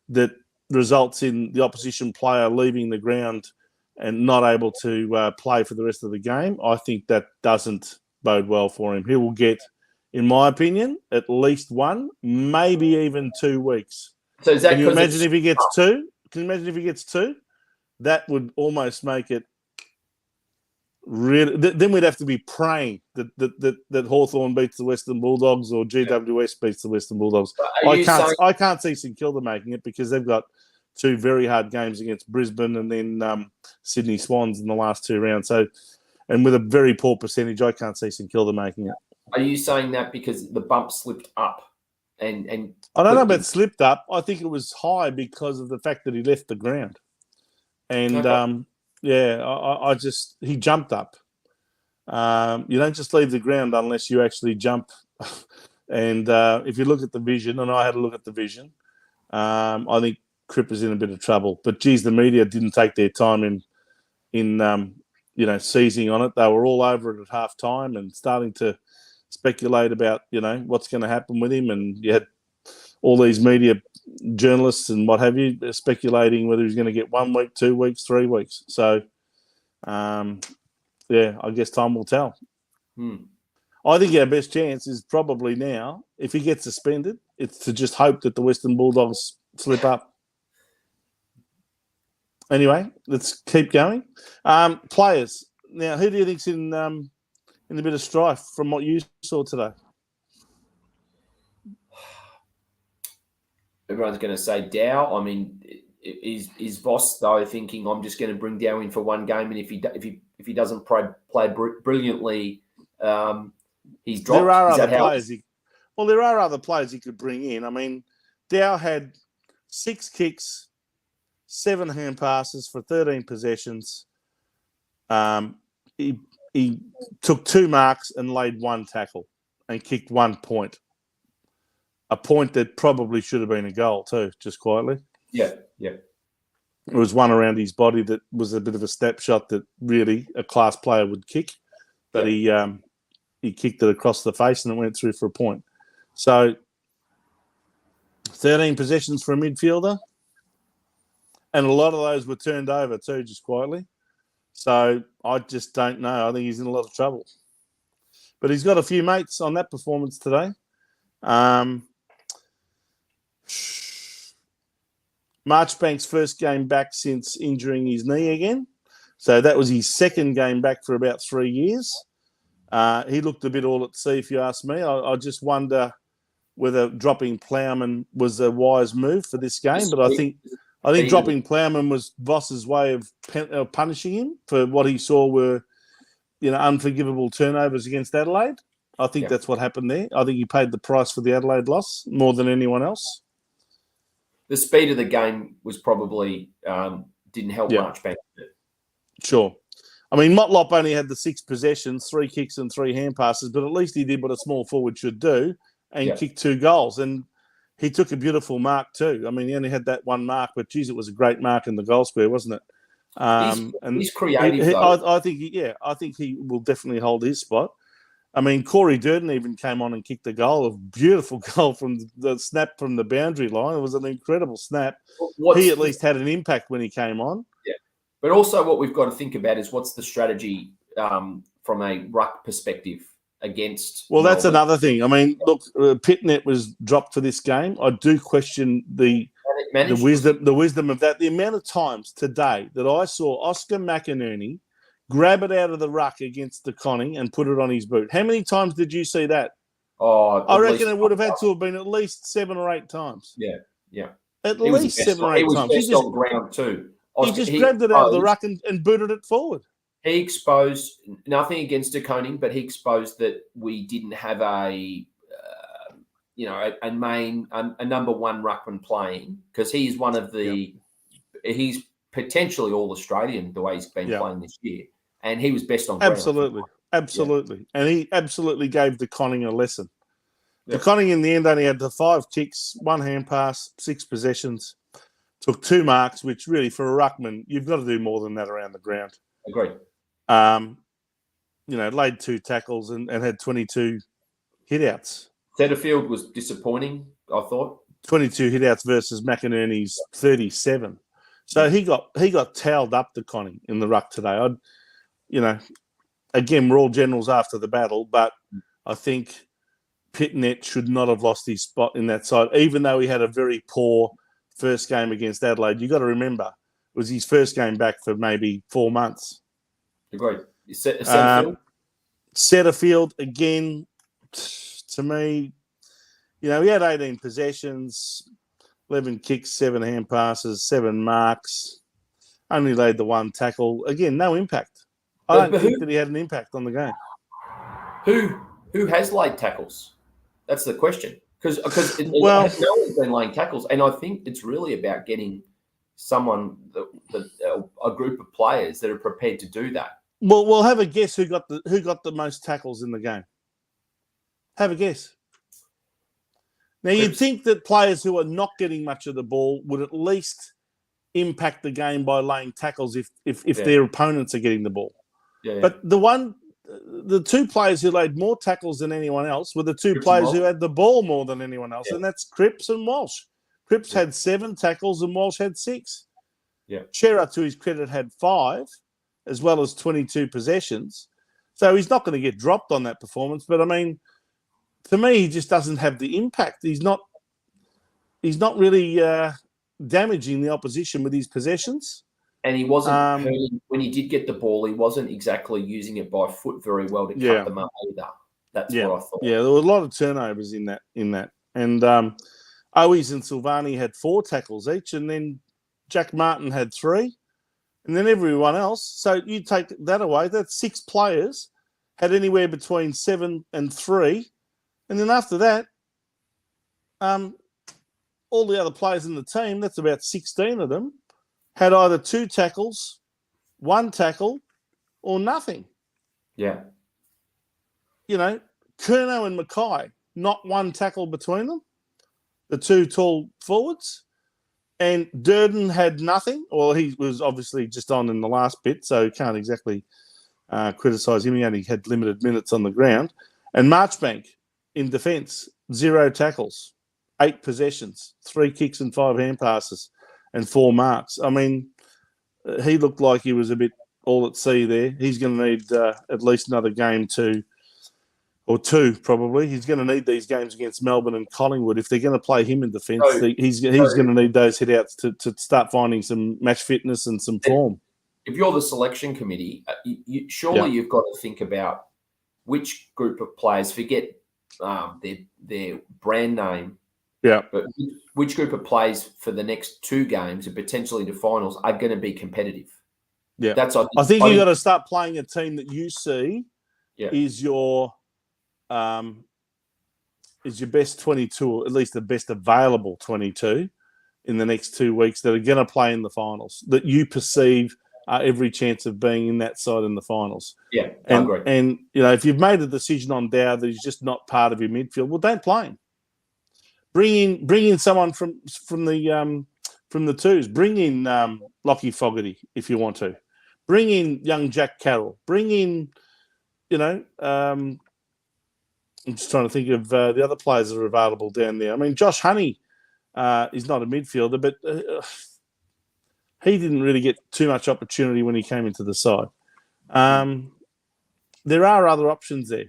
that results in the opposition player leaving the ground and not able to play for the rest of the game, I think that doesn't bode well for him. He will get, in my opinion, at least 1, maybe even 2 weeks. So is that Can you imagine if he gets 2? Can you imagine if he gets 2? That would almost make it really. Then we'd have to be praying that Hawthorn beats the Western Bulldogs or GWS beats the Western Bulldogs. I can't see St Kilda making it because they've got 2 very hard games against Brisbane and then Sydney Swans in the last 2 rounds. So, and with a very poor percentage, I can't see St Kilda making it. Are you saying that because the bump slipped up? And I don't know about slipped up. I think it was high because of the fact that he left the ground. And, he jumped up. You don't just leave the ground unless you actually jump. And if you look at the vision, and I had a look at the vision, I think Cripps is in a bit of trouble. But, geez, the media didn't take their time in seizing on it. They were all over it at half time and starting to speculate about, what's going to happen with him. And you had all these media journalists and what have you speculating whether he's going to get 1 week, 2 weeks, 3 weeks. So Yeah, I guess time will tell. I think our best chance is probably now, if he gets suspended, it's to just hope that the Western Bulldogs slip up. Anyway, let's keep going. Players. Now, who do you think's in a bit of strife from what you saw today? Everyone's going to say Dow. I mean, is Voss though thinking I'm just going to bring Dow in for one game, and if he doesn't play brilliantly, he's dropped. There are other players. There are other players he could bring in. I mean, Dow had 6 kicks, 7 hand passes for 13 possessions. He took 2 marks and laid 1 tackle and kicked 1 point. A point that probably should have been a goal too, just quietly. Yeah. There was one around his body that was a bit of a snapshot that really a class player would kick, but he kicked it across the face and it went through for a point. So 13 possessions for a midfielder, and a lot of those were turned over too, just quietly. So I just don't know. I think he's in a lot of trouble. But he's got a few mates on that performance today. Marchbank's first game back since injuring his knee again. So that was his second game back for about 3 years. He looked a bit all at sea, if you ask me. I just wonder whether dropping Plowman was a wise move for this game. But I think dropping Plowman was Voss's way of punishing him for what he saw were, unforgivable turnovers against Adelaide. I think that's what happened there. I think he paid the price for the Adelaide loss more than anyone else. The speed of the game was probably didn't help much back. Sure. I mean, Motlop only had the 6 possessions, 3 kicks and 3 hand passes, but at least he did what a small forward should do and kicked 2 goals. And he took a beautiful mark too. I mean, he only had that 1 mark, but geez, it was a great mark in the goal square, wasn't it? He's creative. I think he will definitely hold his spot. I mean, Corey Durden even came on and kicked a goal, a beautiful goal from the snap from the boundary line. It was an incredible snap. He at least had an impact when he came on. Yeah. But also what we've got to think about is what's the strategy from a ruck perspective against... Well, that's another thing. I mean, look, Pitnet was dropped for this game. I do question the wisdom of that. The amount of times today that I saw Oscar McInerney grab it out of the ruck against the Conning and put it on his boot. How many times did you see that? I reckon it would have had to have been at least 7 or 8 times. Yeah. At least 7 or 8 times. He was best on ground too. He just grabbed it out of the ruck and booted it forward. He exposed nothing against DeConing, but he exposed that we didn't have a number 1 ruckman playing, because he's one of the he's potentially all Australian the way he's been playing this year, and he was best on ground. Absolutely, and he absolutely gave DeConing a lesson. DeConing in the end only had the 5 kicks, 1 hand pass, 6 possessions, took 2 marks, which really for a ruckman you've got to do more than that around the ground. Agreed. Laid 2 tackles and had 22 hitouts. Setterfield was disappointing, I thought. 22 hitouts versus McInerney's 37. So he got towelled up to Conning in the ruck today. Again, we're all generals after the battle, but I think Pitnet should not have lost his spot in that side, even though he had a very poor first game against Adelaide. You've got to remember, it was his first game back for maybe 4 months. Agreed. Setterfield? Setterfield, again, to me, he had 18 possessions, 11 kicks, 7 hand passes, 7 marks, only laid the 1 tackle. Again, no impact. I don't think that he had an impact on the game. Who has laid tackles? That's the question. Because no one's been laying tackles, and I think it's really about getting someone, a group of players that are prepared to do that. Well, we'll have a guess who got the most tackles in the game. Have a guess. Now, you'd think that players who are not getting much of the ball would at least impact the game by laying tackles if their opponents are getting the ball. Yeah. But the 2 players who laid more tackles than anyone else were the 2 players who had the ball more than anyone else, and that's Cripps and Walsh. Cripps had 7 tackles and Walsh had 6. Yeah. Chera, to his credit, had 5, as well as 22 possessions. So he's not going to get dropped on that performance. But I mean, to me, he just doesn't have the impact. He's not really damaging the opposition with his possessions. And he wasn't hurting when he did get the ball. He wasn't exactly using it by foot very well to cut them up either. That's what I thought. Yeah, there were a lot of turnovers in that. And Owies and Silvani had 4 tackles each, and then Jack Martin had 3, and then everyone else. So you take that away, that's 6 players had anywhere between 7 and 3. And then after that, all the other players in the team, that's about 16 of them, had either 2 tackles, 1 tackle, or nothing. Yeah. You know, Curnow and Mackay, not 1 tackle between them, the 2 tall forwards. And Durden had nothing. Well, he was obviously just on in the last bit, so you can't exactly criticise him. He only had limited minutes on the ground. And Marchbank in defence, 0 tackles, 8 possessions, 3 kicks and 5 hand passes, and 4 marks. I mean, he looked like he was a bit all at sea there. He's going to need at least another game or 2 probably. He's going to need these games against Melbourne and Collingwood. If they're going to play him in defence, he's going to need those hit-outs to start finding some match fitness and some form. If you're the selection committee, surely you've got to think about which group of players, forget their brand name, but which group of players for the next 2 games and potentially the finals are going to be competitive. Yeah, I think you've got to start playing a team that you see is your best 22, or at least the best available 22 in the next 2 weeks that are going to play in the finals, that you perceive are every chance of being in that side in the finals. Yeah, I agree. And you know, if you've made a decision on Dow that he's just not part of your midfield, well, don't play him. Bring in someone from the twos. Bring in Lockie Fogarty if you want to. Bring in young Jack Carroll. Bring in, I'm just trying to think of the other players that are available down there. I mean, Josh Honey is not a midfielder, but he didn't really get too much opportunity when he came into the side. There are other options there.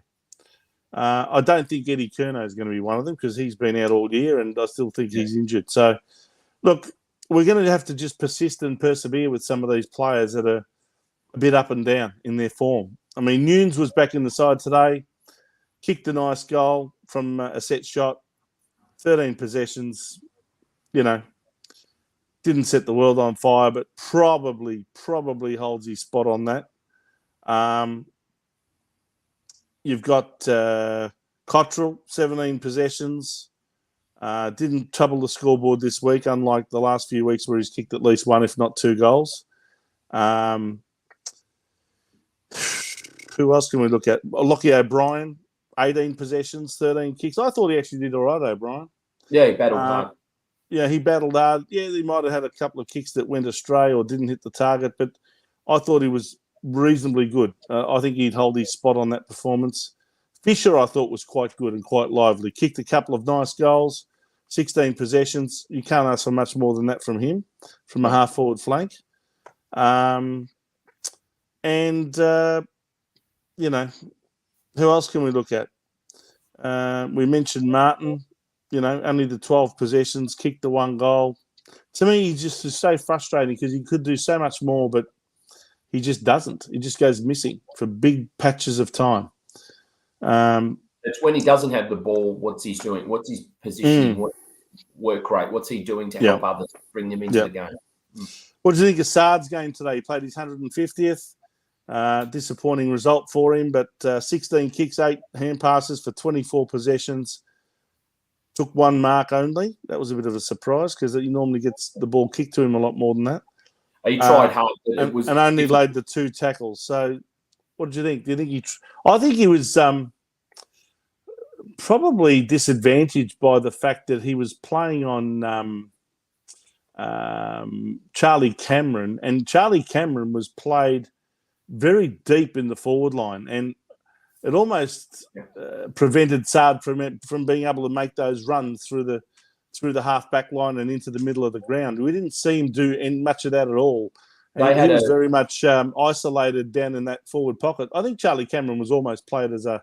I don't think Eddie Curnow is going to be one of them because he's been out all year and I still think he's injured. So, look, we're going to have to just persist and persevere with some of these players that are a bit up and down in their form. I mean, Nunes was back in the side today, kicked a nice goal from a set shot, 13 possessions, didn't set the world on fire, but probably holds his spot on that. You've got Cottrell, 17 possessions. Didn't trouble the scoreboard this week, unlike the last few weeks where he's kicked at least 1, if not 2 goals. Who else can we look at? Lockie O'Brien, 18 possessions, 13 kicks. I thought he actually did all right, O'Brien. Yeah, he battled hard. Yeah, he battled hard. Yeah, he might have had a couple of kicks that went astray or didn't hit the target, but I thought he was reasonably good. I think he'd hold his spot on that performance. Fisher, I thought, was quite good and quite lively. Kicked a couple of nice goals, 16 possessions. You can't ask for much more than that from him, from a half-forward flank. Who else can we look at? We mentioned Martin, only the 12 possessions, kicked the 1 goal. To me, he just is so frustrating because he could do so much more, but he just doesn't. He just goes missing for big patches of time. It's when he doesn't have the ball, what's he doing? What's his positioning? What work rate? What's he doing to help others bring them into the game? What do you think of Saad's game today? He played his 150th. Disappointing result for him, but 16 kicks, 8 hand passes for 24 possessions. Took 1 mark only. That was a bit of a surprise because he normally gets the ball kicked to him a lot more than that. He tried hard, but and only laid the 2 tackles. So, what did you think? Do you think I think he was probably disadvantaged by the fact that he was playing on Charlie Cameron, and Charlie Cameron was played very deep in the forward line, and it almost prevented Saad from being able to make those runs through the half back line and into the middle of the ground. We didn't see him do much of that at all. He was very much isolated down in that forward pocket. I think Charlie Cameron was almost played as a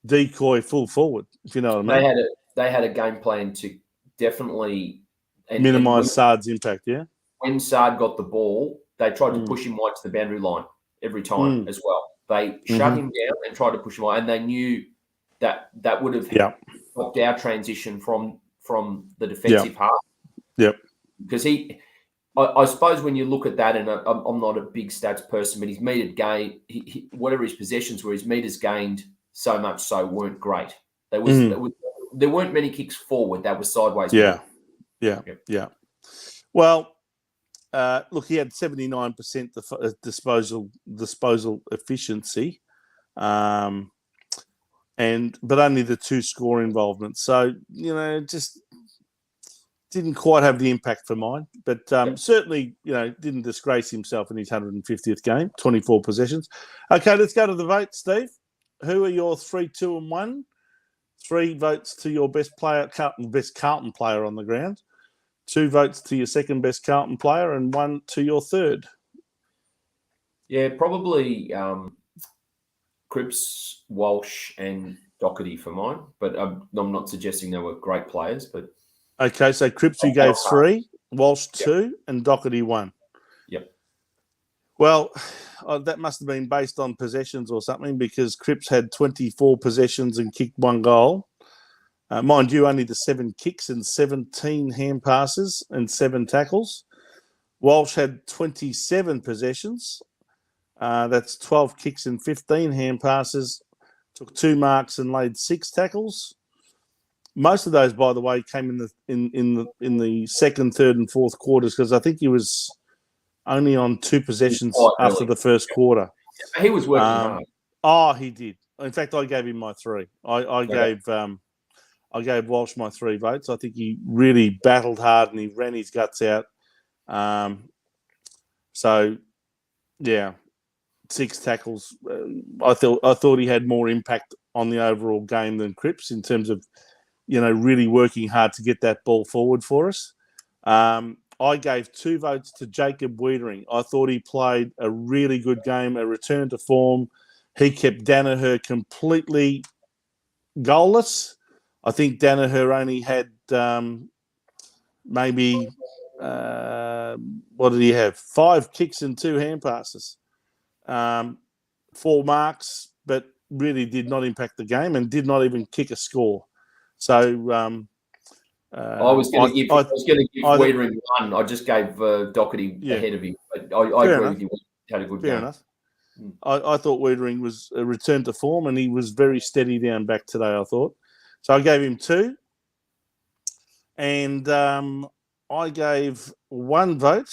decoy full forward, if you know what I mean. They had a game plan to definitely minimise Saad's impact, yeah? When Saad got the ball, they tried to push him wide to the boundary line every time as well. They shut him down and tried to push him wide, and they knew that would have stopped our transition from the defensive half. Yep. Because I suppose when you look at that, and I'm not a big stats person, but his metre gain, whatever his possessions were, his metres gained so much so weren't great. There weren't many kicks forward. That was sideways. Yeah. Well, look, he had 79% disposal efficiency, but only the 2 score involvements. So, just didn't quite have the impact for mine. But certainly, didn't disgrace himself in his 150th game, 24 possessions. Okay, let's go to the vote, Steve. Who are your 3, 2 and 1? 3 votes to your best Carlton player on the ground. 2 votes to your second best Carlton player, and 1 to your third. Yeah, probably Cripps, Walsh, and Doherty for mine. But I'm not suggesting they were great players. But okay, so Cripps you gave 3, Walsh 2, and Doherty 1. Yep. Well, that must have been based on possessions or something, because Cripps had 24 possessions and kicked 1 goal. Mind you, only the 7 kicks and 17 hand passes and 7 tackles. Walsh had 27 possessions. That's 12 kicks and 15 hand passes. Took 2 marks and laid 6 tackles. Most of those, by the way, came in the second, third, and fourth quarters, because I think he was only on 2 possessions after the first quarter. Yeah, he was working hard. Oh, he did. In fact, I gave him my 3. I gave Walsh my 3 votes. I think he really battled hard and he ran his guts out. So, yeah, 6 tackles. I thought he had more impact on the overall game than Cripps in terms of, really working hard to get that ball forward for us. I gave 2 votes to Jacob Wiedering. I thought he played a really good game, a return to form. He kept Danaher completely goalless. I think Danaher only had maybe, what did he have? 5 kicks and 2 hand passes. 4 marks, but really did not impact the game and did not even kick a score. So I was going to give Wiedering 1. I just gave Doherty ahead of him. But I agree with you. He had a good game. Fair enough. I thought Wiedering was a return to form, and he was very steady down back today, I thought. So I gave him 2. And I gave 1 vote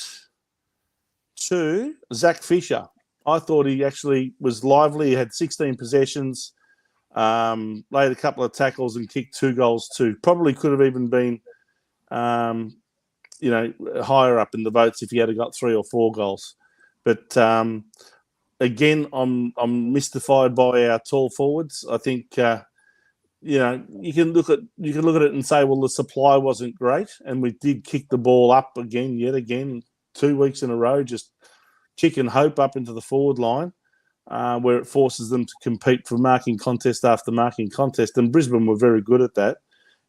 to Zach Fisher. I thought he actually was lively. He had 16 possessions, laid a couple of tackles and kicked 2 goals too. Probably could have even been, higher up in the votes if he had got 3 or 4 goals. But again, I'm mystified by our tall forwards. I think you can look at it and say, well, the supply wasn't great, and we did kick the ball up yet again, 2 weeks in a row, just kicking hope up into the forward line, where it forces them to compete for marking contest after marking contest. And Brisbane were very good at that,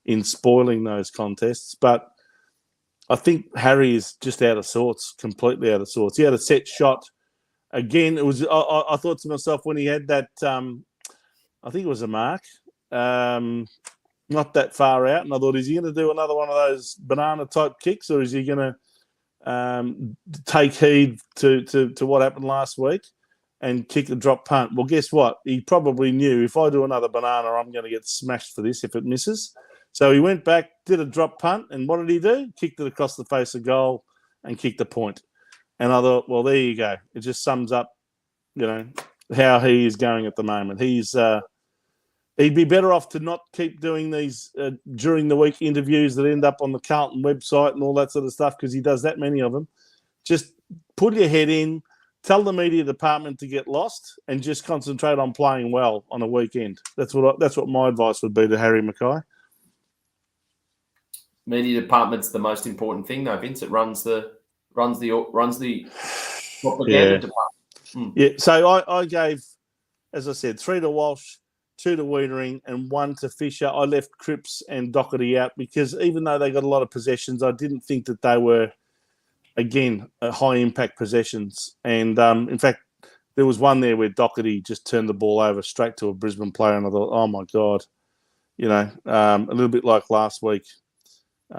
in spoiling those contests. But I think Harry is just out of sorts, completely out of sorts. He had a set shot. Again, it was. I thought to myself when he had that, I think it was a mark, not that far out, and I thought, is he going to do another one of those banana type kicks, or is he going to take heed to what happened last week and kick a drop punt? Well, guess what? He probably knew, if I do another banana, I'm going to get smashed for this if it misses. So he went back, did a drop punt, and what did he do? Kicked it across the face of goal and kicked a point. And I thought, well, there you go. It just sums up, how he is going at the moment. He'd be better off to not keep doing these during the week interviews that end up on the Carlton website and all that sort of stuff, because he does that many of them. Just put your head in, tell the media department to get lost, and just concentrate on playing well on a weekend. That's what my advice would be to Harry Mackay. Media department's the most important thing, though, Vince. It runs the Propaganda department. Yeah. So I gave, as I said, 3 to Walsh, 2 to Wiedering, and 1 to Fisher. I left Cripps and Doherty out because even though they got a lot of possessions, I didn't think that they were, again, high impact possessions. And in fact, there was one there where Doherty just turned the ball over straight to a Brisbane player, and I thought, oh my God, a little bit like last week. He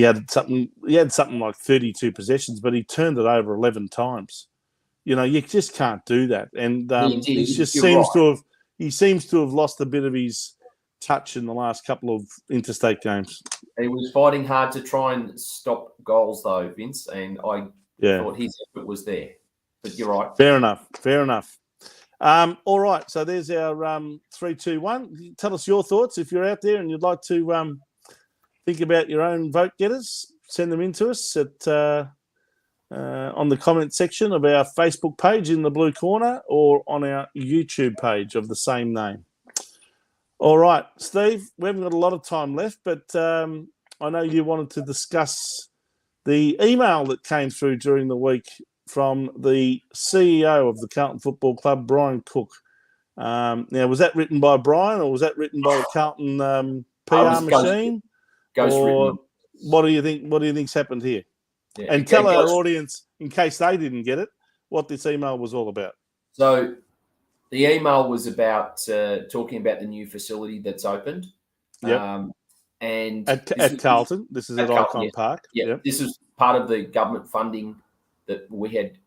had something like 32 possessions, but he turned it over 11 times. You just can't do that. And he seems to have lost a bit of his touch in the last couple of interstate games. He was fighting hard to try and stop goals, though, Vince, and I thought his effort was there. But you're right. Fair enough. All right, so there's our 3, 2, 1. Tell us your thoughts if you're out there and you'd like to think about your own vote getters. Send them in to us at on the comment section of our Facebook page in the blue corner or on our YouTube page of the same name. All right, Steve, we haven't got a lot of time left, but I know you wanted to discuss the email that came through during the week from the CEO of the Carlton Football Club, Brian Cook. Now, was that written by Brian or was that written by the Carlton PR machine? Or what do you think? What do you think's happened here? Yeah, and tell our audience, in case they didn't get it, what this email was all about. So, the email was about talking about the new facility that's opened. Yeah. And at Carlton, this is at Icon Park. Yeah, yep. This is part of the government funding that we had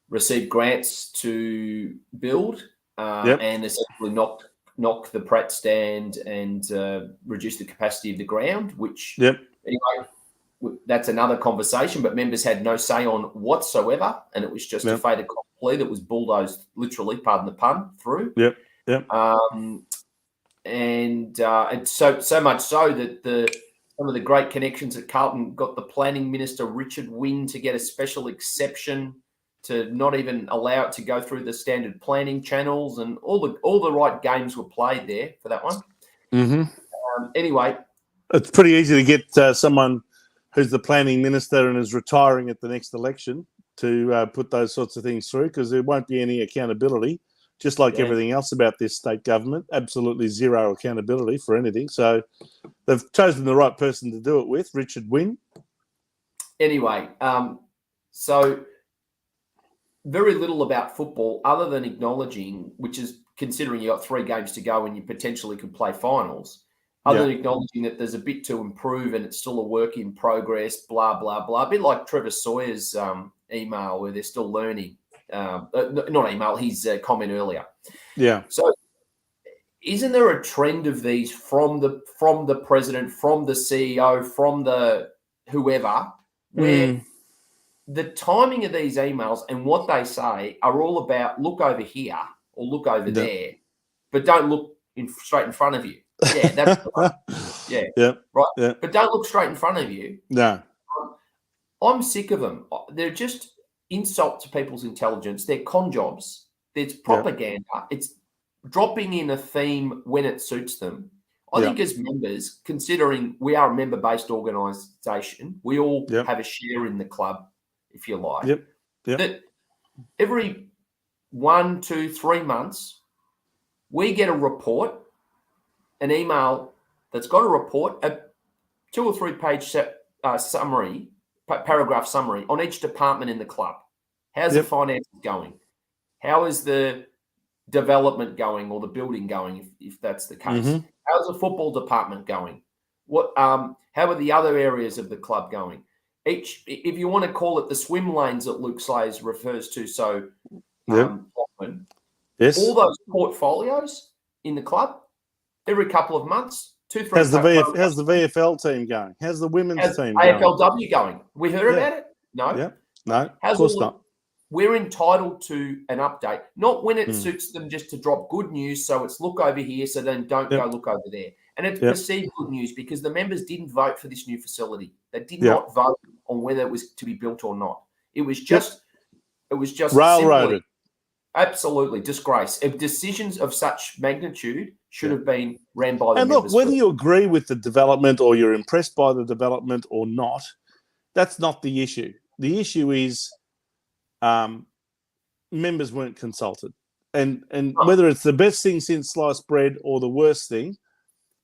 received grants to build and essentially knock the Pratt stand and reduce the capacity of the ground, which anyway, that's another conversation, but members had no say on whatsoever, and it was just a fait accompli that was bulldozed, literally, pardon the pun, through. And so much so that some of the great connections at Carlton got the planning minister, Richard Wynne, to get a special exception to not even allow it to go through the standard planning channels, and all the right games were played there for that one. Mm-hmm. Anyway. It's pretty easy to get someone who's the planning minister and is retiring at the next election to put those sorts of things through, because there won't be any accountability, just like everything else about this state government. Absolutely zero accountability for anything. So they've chosen the right person to do it with, Richard Wynne. Anyway, so very little about football other than acknowledging, which is considering you got 3 games to go and you potentially could play finals, other than acknowledging that there's a bit to improve and it's still a work in progress, blah, blah, blah. A bit like Trevor Sawyer's email where they're still learning. Not email, his comment earlier. Yeah. So isn't there a trend of these from the president, from the CEO, from the whoever, where the timing of these emails and what they say are all about look over here or look over there, but don't look straight in front of you. Yeah, that's right. Right. Yeah. But don't look straight in front of you. No. I'm sick of them. They're just insult to people's intelligence. They're con jobs. There's propaganda. It's dropping in a theme when it suits them. I think as members, considering we are a member-based organisation, we all have a share in the club, if you like. That every 1, 2, 3 months, we get a report, an email that's got a report, a 2 or 3 page summary, paragraph summary on each department in the club. How's the finances going? How is the development going or the building going, if that's the case? Mm-hmm. How's the football department going? How are the other areas of the club going? If you want to call it the swim lanes that Luke Slayers refers to so often, all those portfolios in the club, every couple of months, 2, 3. How's the VFL team going? How's the women's team going? AFLW going? We heard about it? No. Yeah. No, of course not. We're entitled to an update, not when it suits them just to drop good news. So it's look over here, so then don't go look over there. And it's perceived good news because the members didn't vote for this new facility. They did not vote on whether it was to be built or not. It was just railroaded. Absolutely. Disgrace. If decisions of such magnitude should have been ran by the and members. Look, whether you agree with the development or you're impressed by the development or not, that's not the issue. The issue is members weren't consulted. And whether it's the best thing since sliced bread or the worst thing,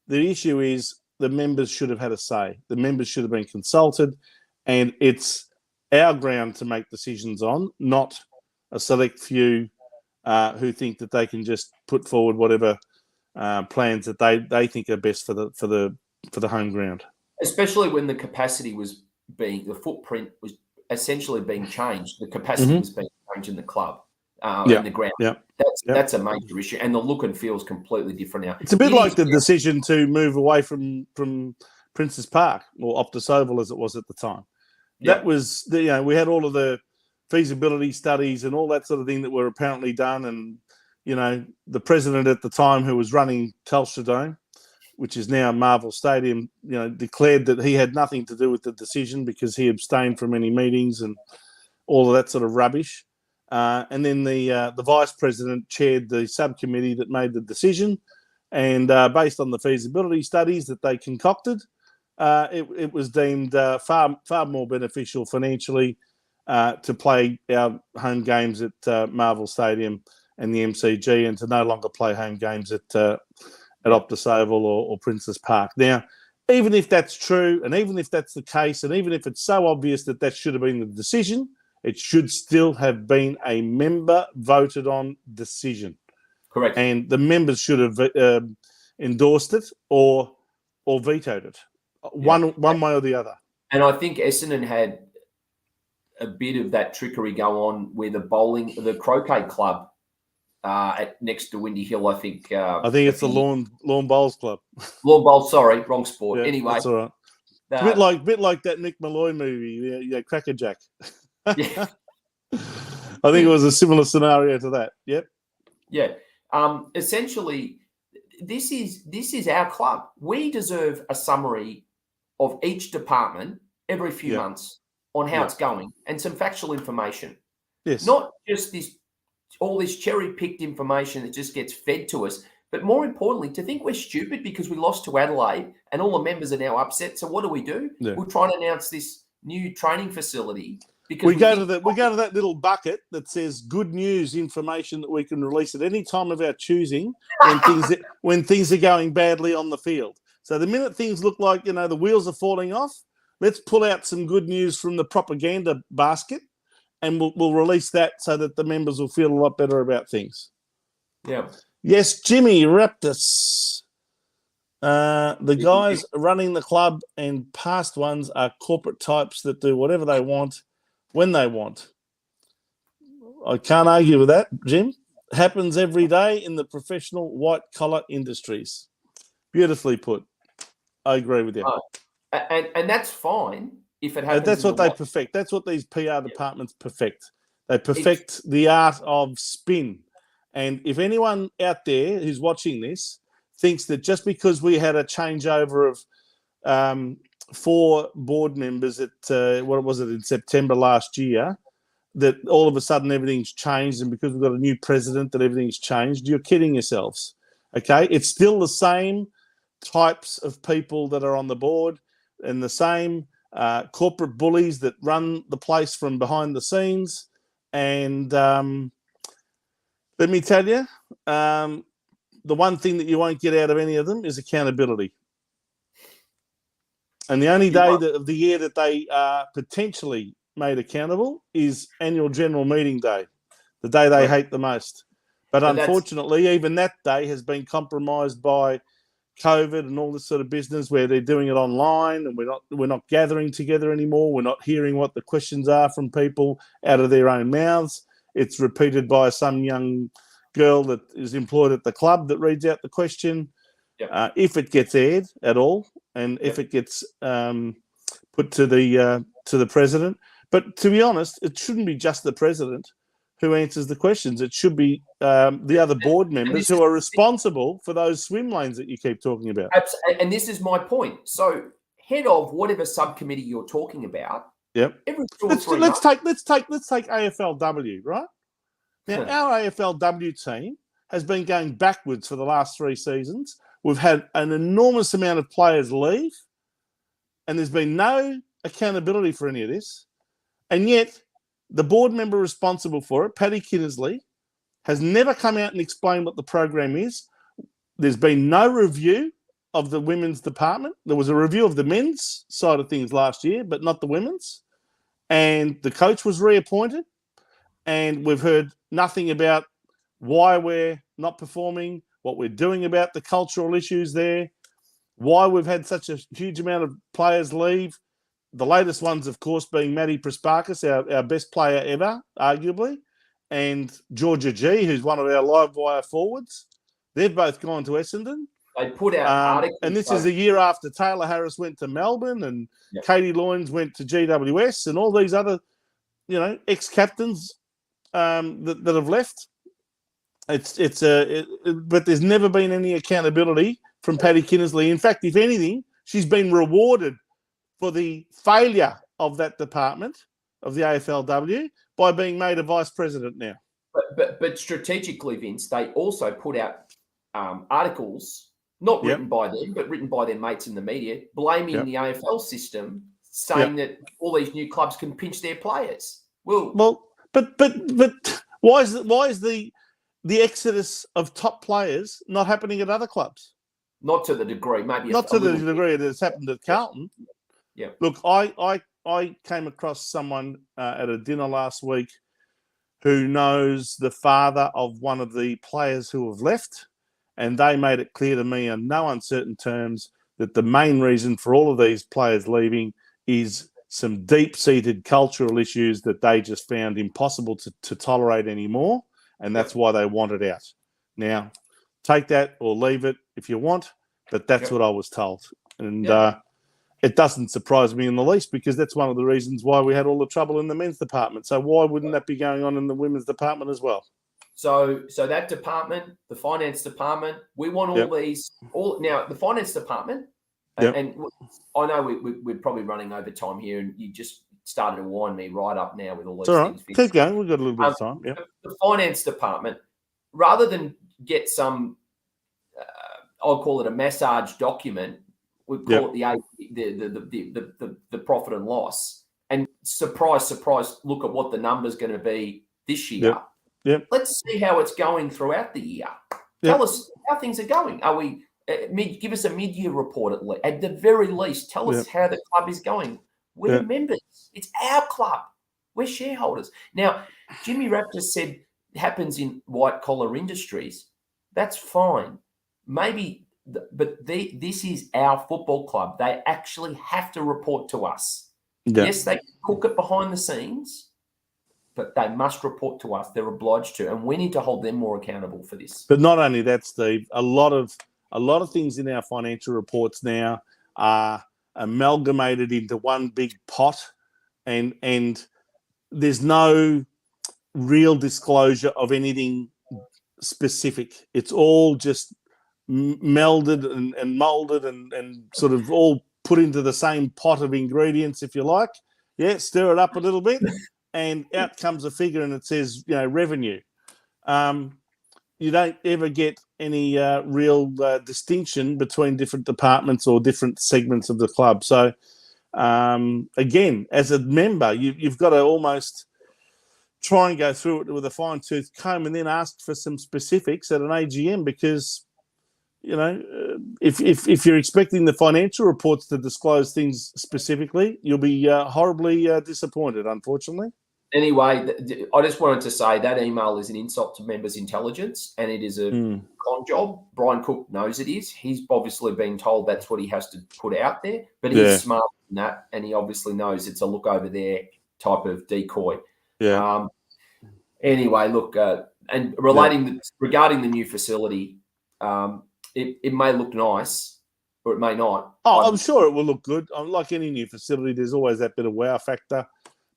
the issue is the members should have had a say. The members should have been consulted, and it's our ground to make decisions on, not a select few who think that they can just put forward whatever plans that they think are best for the home ground. Especially when the capacity was the footprint was essentially being changed. The capacity was being changed in the club. In the ground. That's a major issue. And the look and feel is completely different now. It's a bit like the decision to move away from Princes Park, or Optus Oval as it was at the time. That was, we had all of the feasibility studies and all that sort of thing that were apparently done. And, the president at the time who was running Telstra Dome, which is now Marvel Stadium, declared that he had nothing to do with the decision because he abstained from any meetings and all of that sort of rubbish. And then the vice president chaired the subcommittee that made the decision, and based on the feasibility studies that they concocted, it was deemed far more beneficial financially to play our home games at Marvel Stadium and the MCG, and to no longer play home games at Optus Oval or Princes Park. Now, even if that's true, and even if that's the case, and even if it's so obvious that should have been the decision, it should still have been a member voted on decision. Correct. And the members should have endorsed it or vetoed it, one way or the other. And I think Essendon had a bit of that trickery go on with the croquet club next to Windy Hill. I think it's the Lawn Bowls Club. Lawn Bowls, sorry, wrong sport. Yeah, anyway, that's all right. It's a bit like that Nick Malloy movie, Cracker Jack. Yeah. I think it was a similar scenario to that. Yep. Yeah. Essentially, this is our club. We deserve a summary of each department every few months on how it's going, and some factual information. Yes. Not just all this cherry-picked information that just gets fed to us, but more importantly, to think we're stupid because we lost to Adelaide and all the members are now upset. So what do? Yeah. We'll try and announce this new training facility. We go to that little bucket that says good news information that we can release at any time of our choosing when things are going badly on the field. So the minute things look like the wheels are falling off, let's pull out some good news from the propaganda basket, and we'll release that so that the members will feel a lot better about things. Yeah. Yes, Jimmy Raptus. The guys running the club and past ones are corporate types that do whatever they want when they want. I can't argue with that, Jim. Happens every day in the professional white-collar industries. Beautifully put. I agree with you. And that's fine if it happens. That's what they perfect. That's what these PR departments perfect. They perfect the art of spin. And if anyone out there who's watching this thinks that just because we had a changeover of 4 board members at in September last year, that all of a sudden everything's changed, and because we've got a new president that everything's changed, you're kidding yourselves. Okay, it's still the same types of people that are on the board, and the same corporate bullies that run the place from behind the scenes. And let me tell you, the one thing that you won't get out of any of them is accountability. And the only day of the year that they are potentially made accountable is annual general meeting day, the day they hate the most. But unfortunately, even that day has been compromised by COVID and all this sort of business, where they're doing it online, and we're not gathering together anymore. We're not hearing what the questions are from people out of their own mouths. It's repeated by some young girl that is employed at the club that reads out the question. Yep. If it gets aired at all, and if it gets put to the president. But to be honest, it shouldn't be just the president who answers the questions. It should be the other board members who are responsible for those swim lanes that you keep talking about. And this is my point. So head of whatever subcommittee you're talking about. Yep. Every let's take AFLW, right? Now, our AFLW team has been going backwards for the last 3 seasons. We've had an enormous amount of players leave, and there's been no accountability for any of this. And yet, the board member responsible for it, Paddy Kinnersley, has never come out and explained what the program is. There's been no review of the women's department. There was a review of the men's side of things last year, but not the women's. And the coach was reappointed. And we've heard nothing about why we're not performing, what we're doing about the cultural issues there, why we've had such a huge amount of players leave. The latest ones, of course, being Maddie Prasparkas, our best player ever, arguably, and Georgia G, who's one of our live wire forwards. They've both gone to Essendon. They put out articles. And this is a year after Taylor Harris went to Melbourne and Katie Loynes went to GWS and all these other, ex-captains that have left. But there's never been any accountability from Paddy Kinnersley. In fact, if anything, she's been rewarded for the failure of that department of the AFLW by being made a vice president now. But strategically, Vince, they also put out articles, not written by them, but written by their mates in the media, blaming the AFL system, saying that all these new clubs can pinch their players. But why is the exodus of top players not happening at other clubs? Not to the degree, maybe not to the degree that it's happened at Carlton. Yeah. Look, I came across someone at a dinner last week who knows the father of one of the players who have left, and they made it clear to me in no uncertain terms that the main reason for all of these players leaving is some deep-seated cultural issues that they just found impossible to tolerate anymore, and that's why they want it out. Now, take that or leave it if you want, but that's what I was told. And it doesn't surprise me in the least because that's one of the reasons why we had all the trouble in the men's department. So why wouldn't that be going on in the women's department as well? So that department, the finance department, we want all these. Now, the finance department, and I know we're probably running over time here, and you just started to wind me right up now with all these things. Keep going. We've got a little bit of time. The finance department, rather than get some, I'll call it a massage document, we call it the profit and loss, and surprise, look at what the number's going to be this year. Let's see how it's going throughout the year. Tell us how things are going. Are we give us a mid-year report at the very least? Tell us how the club is going. We're members. It's our club. We're shareholders. Now, Jimmy Rapp just said it happens in white-collar industries. That's fine. Maybe, but this is our football club. They actually have to report to us. Yes, they cook it behind the scenes, but they must report to us. They're obliged to, and we need to hold them more accountable for this. But not only that, Steve, a lot of things in our financial reports now are amalgamated into one big pot, and there's no real disclosure of anything specific. It's all just melded and molded and sort of all put into the same pot of ingredients, if you like. Stir it up a little bit, and out comes a figure, and it says, revenue. You don't ever get any real distinction between different departments or different segments of the club. So, again, as a member, you've got to almost try and go through it with a fine-tooth comb and then ask for some specifics at an AGM because, if you're expecting the financial reports to disclose things specifically, you'll be horribly disappointed, unfortunately. Anyway, I just wanted to say that email is an insult to members' intelligence, and it is a con job. Brian Cook knows it is. He's obviously been told that's what he has to put out there, but he's smarter than that, and he obviously knows it's a look over there type of decoy. Anyway, look, and regarding the new facility, it may look nice, or it may not. I'm sure it will look good. Like any new facility, there's always that bit of wow factor.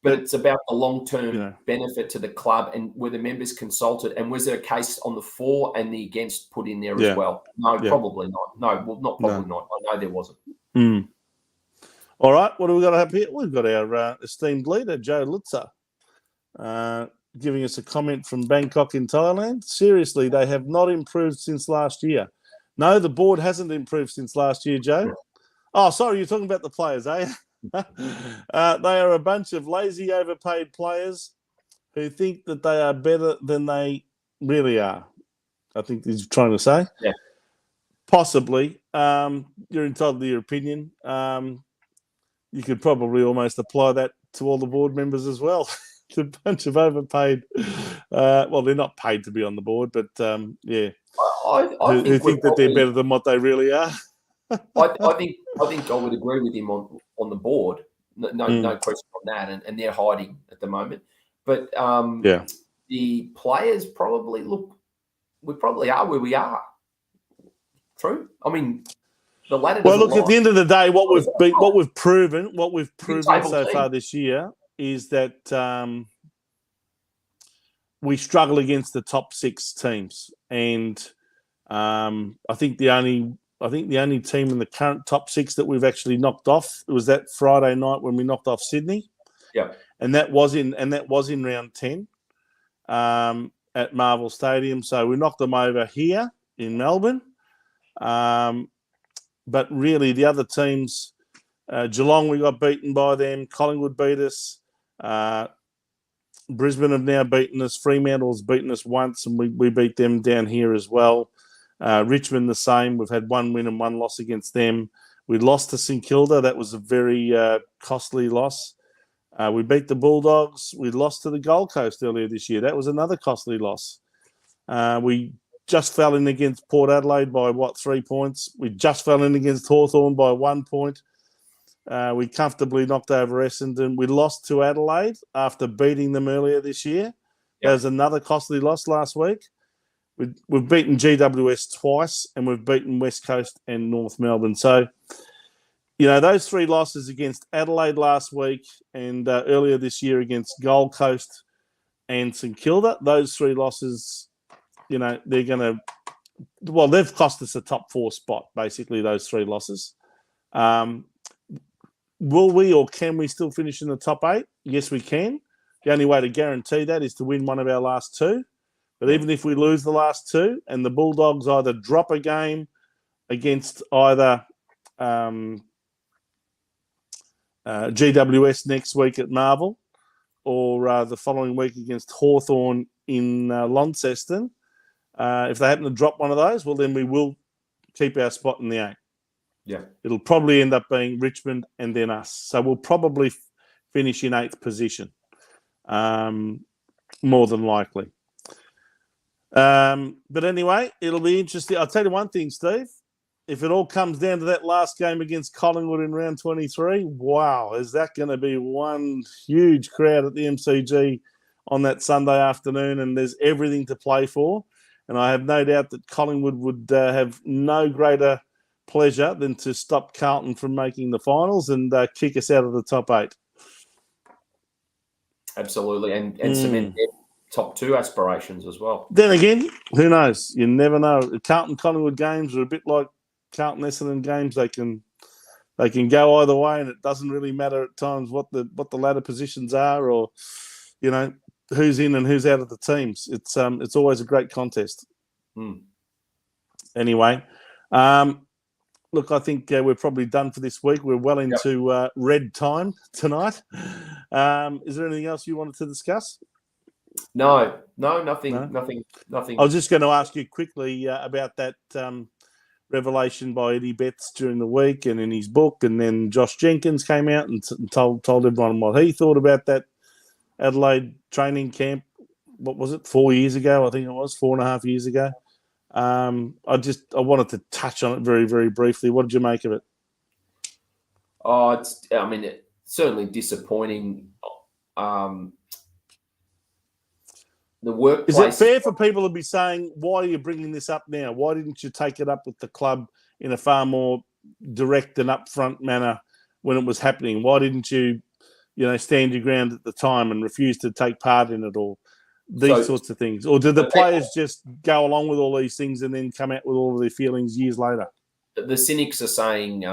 But it's about the long-term benefit to the club, and were the members consulted, and was there a case on the for and the against put in there as well? No, probably not. No, well, not probably not. I know there wasn't. All right, what do we got up here? We've got our esteemed leader, Joe Lutzer. giving us a comment from Bangkok in Thailand. Seriously, they have not improved since last year. No, the board hasn't improved since last year, Joe. Oh, sorry, you're talking about the players, eh? They are a bunch of lazy, overpaid players who think that they are better than they really are. I think he's trying to say. Yeah. Possibly. You're entitled to your opinion. You could probably almost apply that to all the board members as well. It's a bunch of overpaid. Well, they're not paid to be on the board, but yeah, who think that they're better than what they really are. I think I would agree with him on the board. No question on that, and they're hiding at the moment. But the players probably we probably are where we are. True. I mean, the ladder. Well, look, at the end of the day, what we've proven so far this year is that we struggle against the top 6 teams, and I think the only team in the current top 6 that we've actually knocked off was that Friday night when we knocked off Sydney. Yeah, and that was in round 10 at Marvel Stadium. So we knocked them over here in Melbourne. But really, the other teams, Geelong, we got beaten by them. Collingwood beat us. Brisbane have now beaten us. Fremantle's beaten us once, and we beat them down here as well. Richmond the same. We've had 1 win and 1 loss against them. We lost to St Kilda. That was a very costly loss. We beat the Bulldogs. We lost to the Gold Coast earlier this year. That was another costly loss. We just fell in against Port Adelaide by, 3 points. We just fell in against Hawthorn by 1 point. We comfortably knocked over Essendon. We lost to Adelaide after beating them earlier this year. Yep. That was another costly loss last week. We've beaten GWS twice, and we've beaten West Coast and North Melbourne. So, those 3 losses against Adelaide last week and earlier this year against Gold Coast and St Kilda, those 3 losses, they're going to... Well, they've cost us a top 4 spot, basically, those 3 losses. Will we or can we still finish in the top 8? Yes, we can. The only way to guarantee that is to win one of our last 2. But even if we lose the last 2 and the Bulldogs either drop a game against either GWS next week at Marvel or the following week against Hawthorn in Launceston, if they happen to drop one of those, well, then we will keep our spot in the 8. Yeah. It'll probably end up being Richmond and then us. So we'll probably finish in 8th position, more than likely. But anyway, it'll be interesting. I'll tell you one thing, Steve. If it all comes down to that last game against Collingwood in round 23, wow, is that going to be one huge crowd at the MCG on that Sunday afternoon, and there's everything to play for. And I have no doubt that Collingwood would have no greater pleasure than to stop Carlton from making the finals and kick us out of the top 8. Absolutely, and cement their top 2 aspirations as well. Then again, who knows? You never know. Carlton-Collingwood games are a bit like Carlton-Essendon games. They can go either way, and it doesn't really matter at times what the ladder positions are, or who's in and who's out of the teams. It's always a great contest. Anyway, look, I think we're probably done for this week. We're well into red time tonight. Is there anything else you wanted to discuss? No, nothing. I was just going to ask you quickly about that revelation by Eddie Betts during the week and in his book, and then Josh Jenkins came out and told everyone what he thought about that Adelaide training camp. What was it? 4 years ago, I think it was 4.5 years ago. I wanted to touch on it very, very briefly. What did you make of it? Oh, it's certainly disappointing. The workplace. Is it fair for people to be saying, why are you bringing this up now? Why didn't you take it up with the club in a far more direct and upfront manner when it was happening? Why didn't you, stand your ground at the time and refuse to take part in it, or these sorts of things? Or did the players just go along with all these things and then come out with all of their feelings years later? The cynics are saying,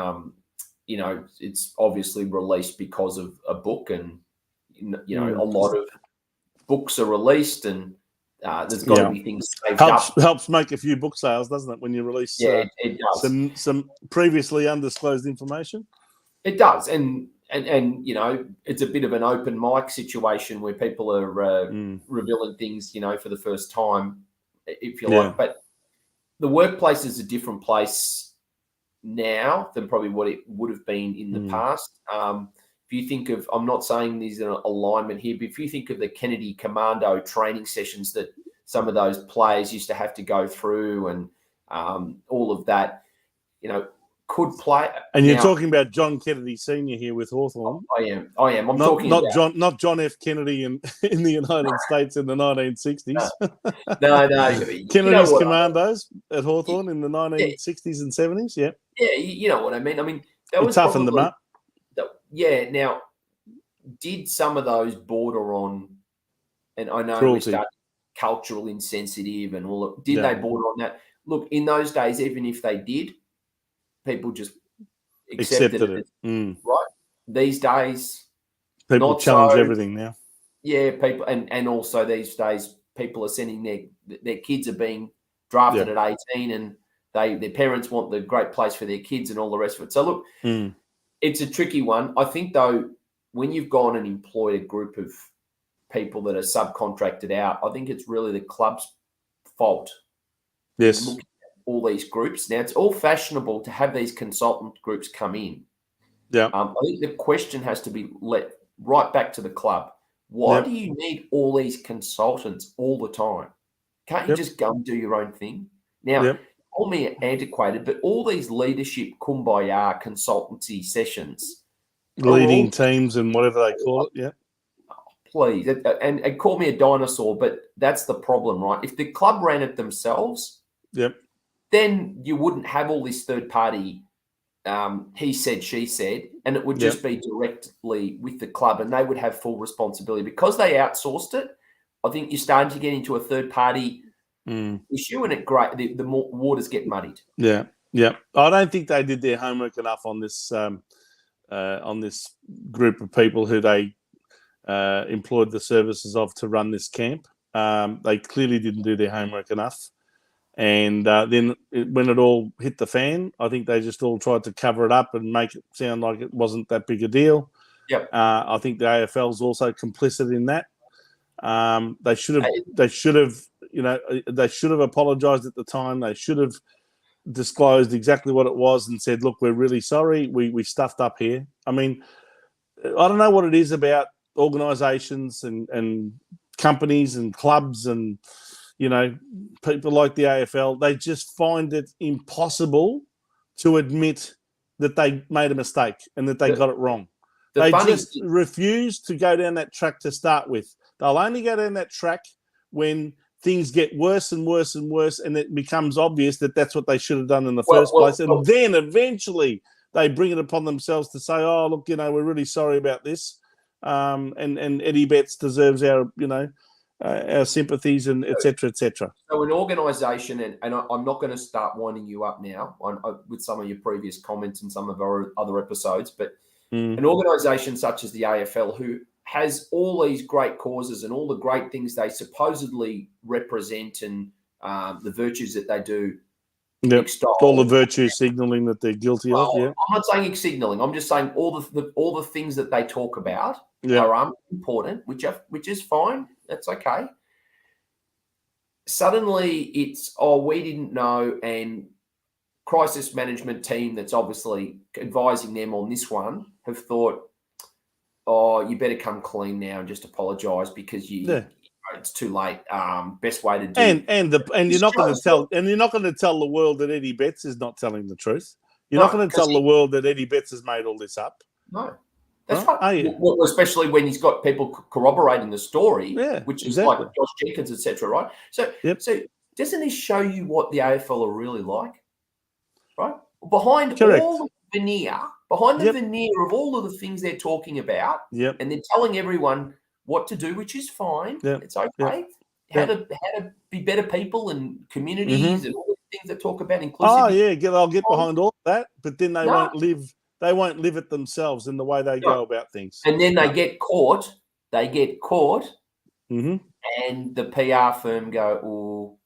it's obviously released because of a book, and a lot of books are released, and there's got to be things saved up. Helps make a few book sales, doesn't it, when you release it does. some previously undisclosed information? It does, and you know, it's a bit of an open mic situation where people are revealing things, you know, for the first time, if you like. But the workplace is a different place now than probably what it would have been in the past. If you think of, I'm not saying there's an alignment here, but if you think of the Kennedy Commando training sessions that some of those players used to have to go through, and all of that, you know, could play. And you're talking about John Kennedy Sr. here with Hawthorn. I am. I'm talking about not John F. Kennedy in the United States in the 1960s. No. Kennedy's Commandos at Hawthorn in the 1960s and 70s. Yeah. Yeah, you know what I mean. I mean, that was toughened them up. Now, did some of those border on, and I know cruelty. We start cultural insensitive and all of, did they border on that? Look, in those days, even if they did, people just accepted it. Right? These days, people challenge everything now. Yeah, people, and also these days, people are sending their kids are being drafted at 18, and their parents want the great place for their kids and all the rest of it. So look, it's a tricky one. I think though, when you've gone and employed a group of people that are subcontracted out, I think it's really the club's fault. Yes. Look at all these groups. Now, it's all fashionable to have these consultant groups come in. Yeah. I think the question has to be let right back to the club. Why do you need all these consultants all the time? Can't you just go and do your own thing? Now, call me antiquated, but all these leadership kumbaya consultancy sessions. Leading teams and whatever they call it, Please, and call me a dinosaur, but that's the problem, right? If the club ran it themselves, then you wouldn't have all this third party he said, she said, and it would just be directly with the club, and they would have full responsibility. Because they outsourced it, I think you're starting to get into a third party issue, and the more waters get muddied. Yeah. I don't think they did their homework enough on this group of people who they employed the services of to run this camp. They clearly didn't do their homework enough. And then when it all hit the fan, I think they just all tried to cover it up and make it sound like it wasn't that big a deal. I think the AFL's also complicit in that. They should have apologised at the time. They should have disclosed exactly what it was and said, look, we're really sorry. We stuffed up here. I mean, I don't know what it is about organisations and companies and clubs and, you know, people like the AFL. They just find it impossible to admit that they made a mistake and that they got it wrong. They just refuse to go down that track to start with. They'll only go down that track when things get worse and worse and worse, and it becomes obvious that that's what they should have done in the first place. And then eventually they bring it upon themselves to say, oh, look, you know, we're really sorry about this. And Eddie Betts deserves our, you know, our sympathies and et cetera, et cetera. So an organisation, and I'm not going to start winding you up now with some of your previous comments and some of our other episodes, but an organisation such as the AFL, who has all these great causes and all the great things they supposedly represent and the virtues that they do. Extol. All the virtue signalling that they're guilty of. Yeah. I'm not saying signalling. I'm just saying all the things that they talk about are important, which is fine. That's okay. Suddenly it's, we didn't know, and crisis management team that's obviously advising them on this one have thought, you better come clean now and just apologise because it's too late. Best way to do it. And you're not going to tell the world that Eddie Betts is not telling the truth. You're not going to tell the world that Eddie Betts has made all this up. No. That's right. Well, especially when he's got people corroborating the story, which is like Josh Jenkins, etc. Right? So doesn't this show you what the AFL are really like? Right? Behind all the veneer, the veneer of all of the things they're talking about, and they're telling everyone what to do, which is fine. It's okay. How to be better people and communities and all the things that talk about inclusivity. They'll get behind all that, but then they won't live. They won't live it themselves in the way they go about things. And then they get caught. and the PR firm go, oh,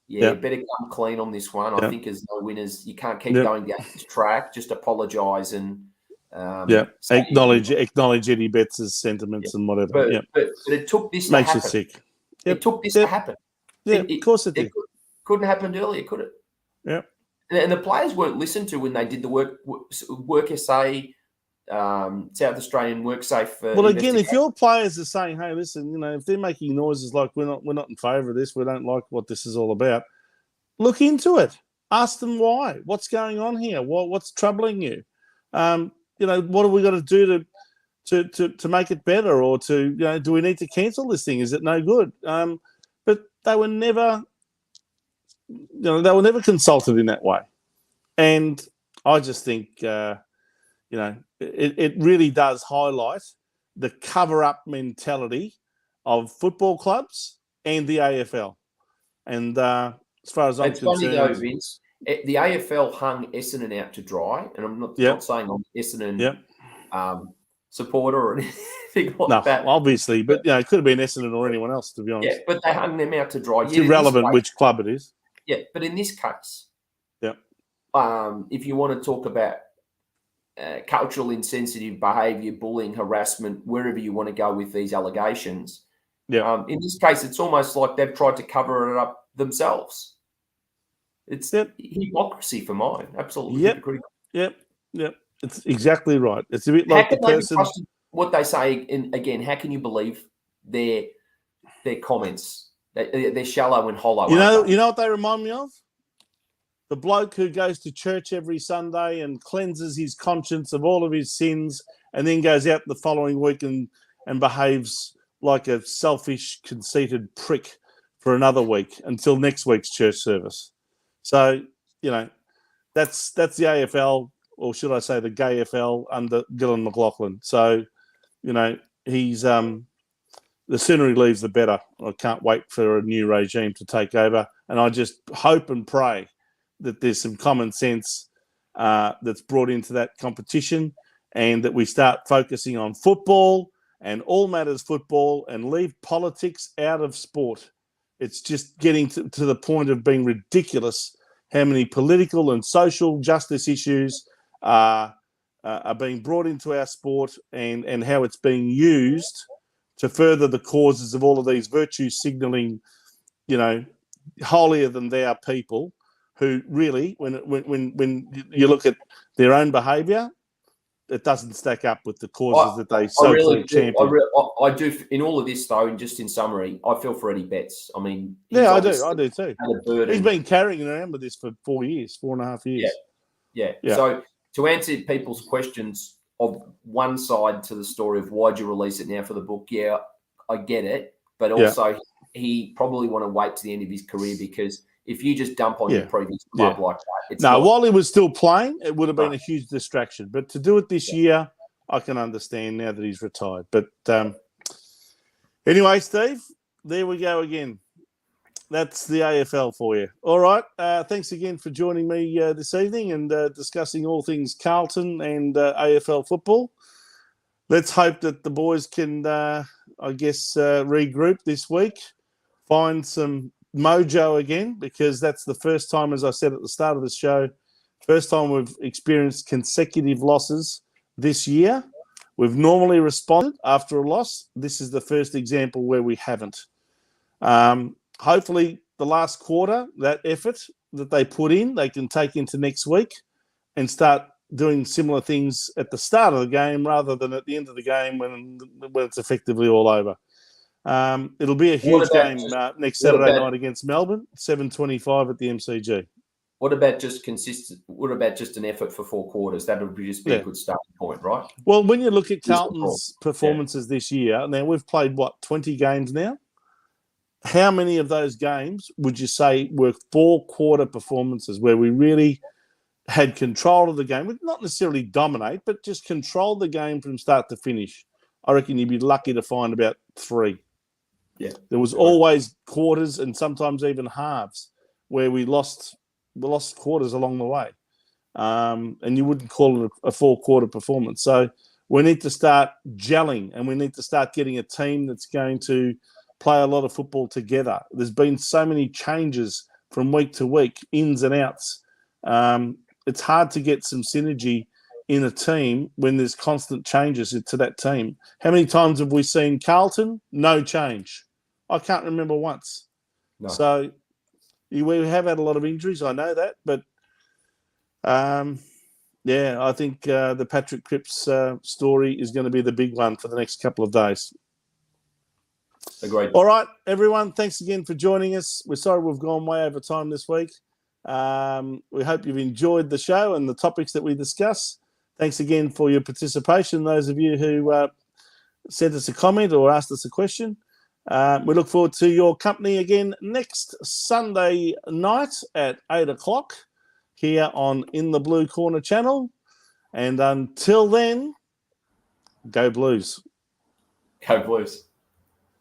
yeah, better come clean on this one. I think as no winners, you can't keep going down this track. Just apologise and acknowledge Eddie Betts' sentiments and whatever. But it took this Makes to happen. you sick. It took this to happen. Yeah, of course it did. Couldn't have happened earlier, could it? Yeah. And the players weren't listened to when they did the work essay, South Australian WorkSafe. Well, again, if your players are saying, "Hey, listen, if they're making noises like we're not in favour of this, we don't like what this is all about," look into it. Ask them why. What's going on here? What's troubling you? What have we got to do to make it better, or do we need to cancel this thing? Is it no good? But they were never, consulted in that way, and I just think, it really does highlight the cover-up mentality of football clubs and the AFL. And as far as I'm concerned, funny though, Vince, the AFL hung Essendon out to dry, and I'm not saying I'm Essendon supporter or anything like that. Obviously, but it could have been Essendon or anyone else, to be honest. Yeah, but they hung them out to dry. It's irrelevant which club it is. Yeah, but in this case, if you want to talk about cultural insensitive behaviour, bullying, harassment, wherever you want to go with these allegations, in this case, it's almost like they've tried to cover it up themselves. It's hypocrisy for mine. Absolutely hypocritical. Yep. It's exactly right. It's a bit like the person. What they say, and again, how can you believe their comments? They're shallow and hollow. You know what they remind me of? The bloke who goes to church every Sunday and cleanses his conscience of all of his sins, and then goes out the following week and behaves like a selfish, conceited prick for another week until next week's church service. So, that's the AFL, or should I say the GayFL under Gillon McLachlan. So, he's the sooner he leaves, the better. I can't wait for a new regime to take over. And I just hope and pray that there's some common sense that's brought into that competition, and that we start focusing on football and all matters football, and leave politics out of sport. It's just getting to the point of being ridiculous how many political and social justice issues are being brought into our sport, and how it's being used to further the causes of all of these virtue signalling, holier than thou people who really, when you look at their own behaviour, it doesn't stack up with the causes that they so-called champion. I do. In all of this, though, and just in summary, I feel for Eddie Betts. I mean, I do too. He's been carrying around with this for 4.5 years. Yeah. So to answer people's questions of one side to the story of why'd you release it now for the book, I get it, but also he probably want to wait to the end of his career, because if you just dump on your previous club like that, while he was still playing, it would have been a huge distraction. But to do it this year, I can understand now that he's retired. But anyway, Steve, there we go again. That's the AFL for you. All right. Thanks again for joining me this evening and discussing all things Carlton and AFL football. Let's hope that the boys can, regroup this week, find some mojo again, because that's the first time, as I said at the start of the show, first time we've experienced consecutive losses this year. We've normally responded after a loss. This is the first example where we haven't. Hopefully the last quarter, that effort that they put in, they can take into next week and start doing similar things at the start of the game rather than at the end of the game when it's effectively all over. It'll be a huge game next Saturday night against Melbourne, 7:25 at the MCG. What about just consistent? What about just an effort for 4 quarters? That would just be a good starting point, right? Well, when you look at Carlton's performances this year, now we've played 20 games now. How many of those games would you say were 4-quarter performances where we really had control of the game? We'd not necessarily dominate, but just control the game from start to finish. I reckon you'd be lucky to find about 3. Yeah, there was always quarters and sometimes even halves where we lost quarters along the way, and you wouldn't call it a 4-quarter performance. So we need to start gelling, and we need to start getting a team that's going to play a lot of football together. There's been so many changes from week to week, ins and outs. It's hard to get some synergy in a team when there's constant changes to that team. How many times have we seen Carlton? No change. I can't remember once. No. So we have had a lot of injuries. I know that, but yeah, I think the Patrick Cripps story is going to be the big one for the next couple of days. Agreed. All right, everyone. Thanks again for joining us. We're sorry we've gone way over time this week. We hope you've enjoyed the show and the topics that we discuss. Thanks again for your participation, those of you who sent us a comment or asked us a question. We look forward to your company again next Sunday night at 8 o'clock here on In the Blue Corner channel. And until then, go Blues. Go Blues.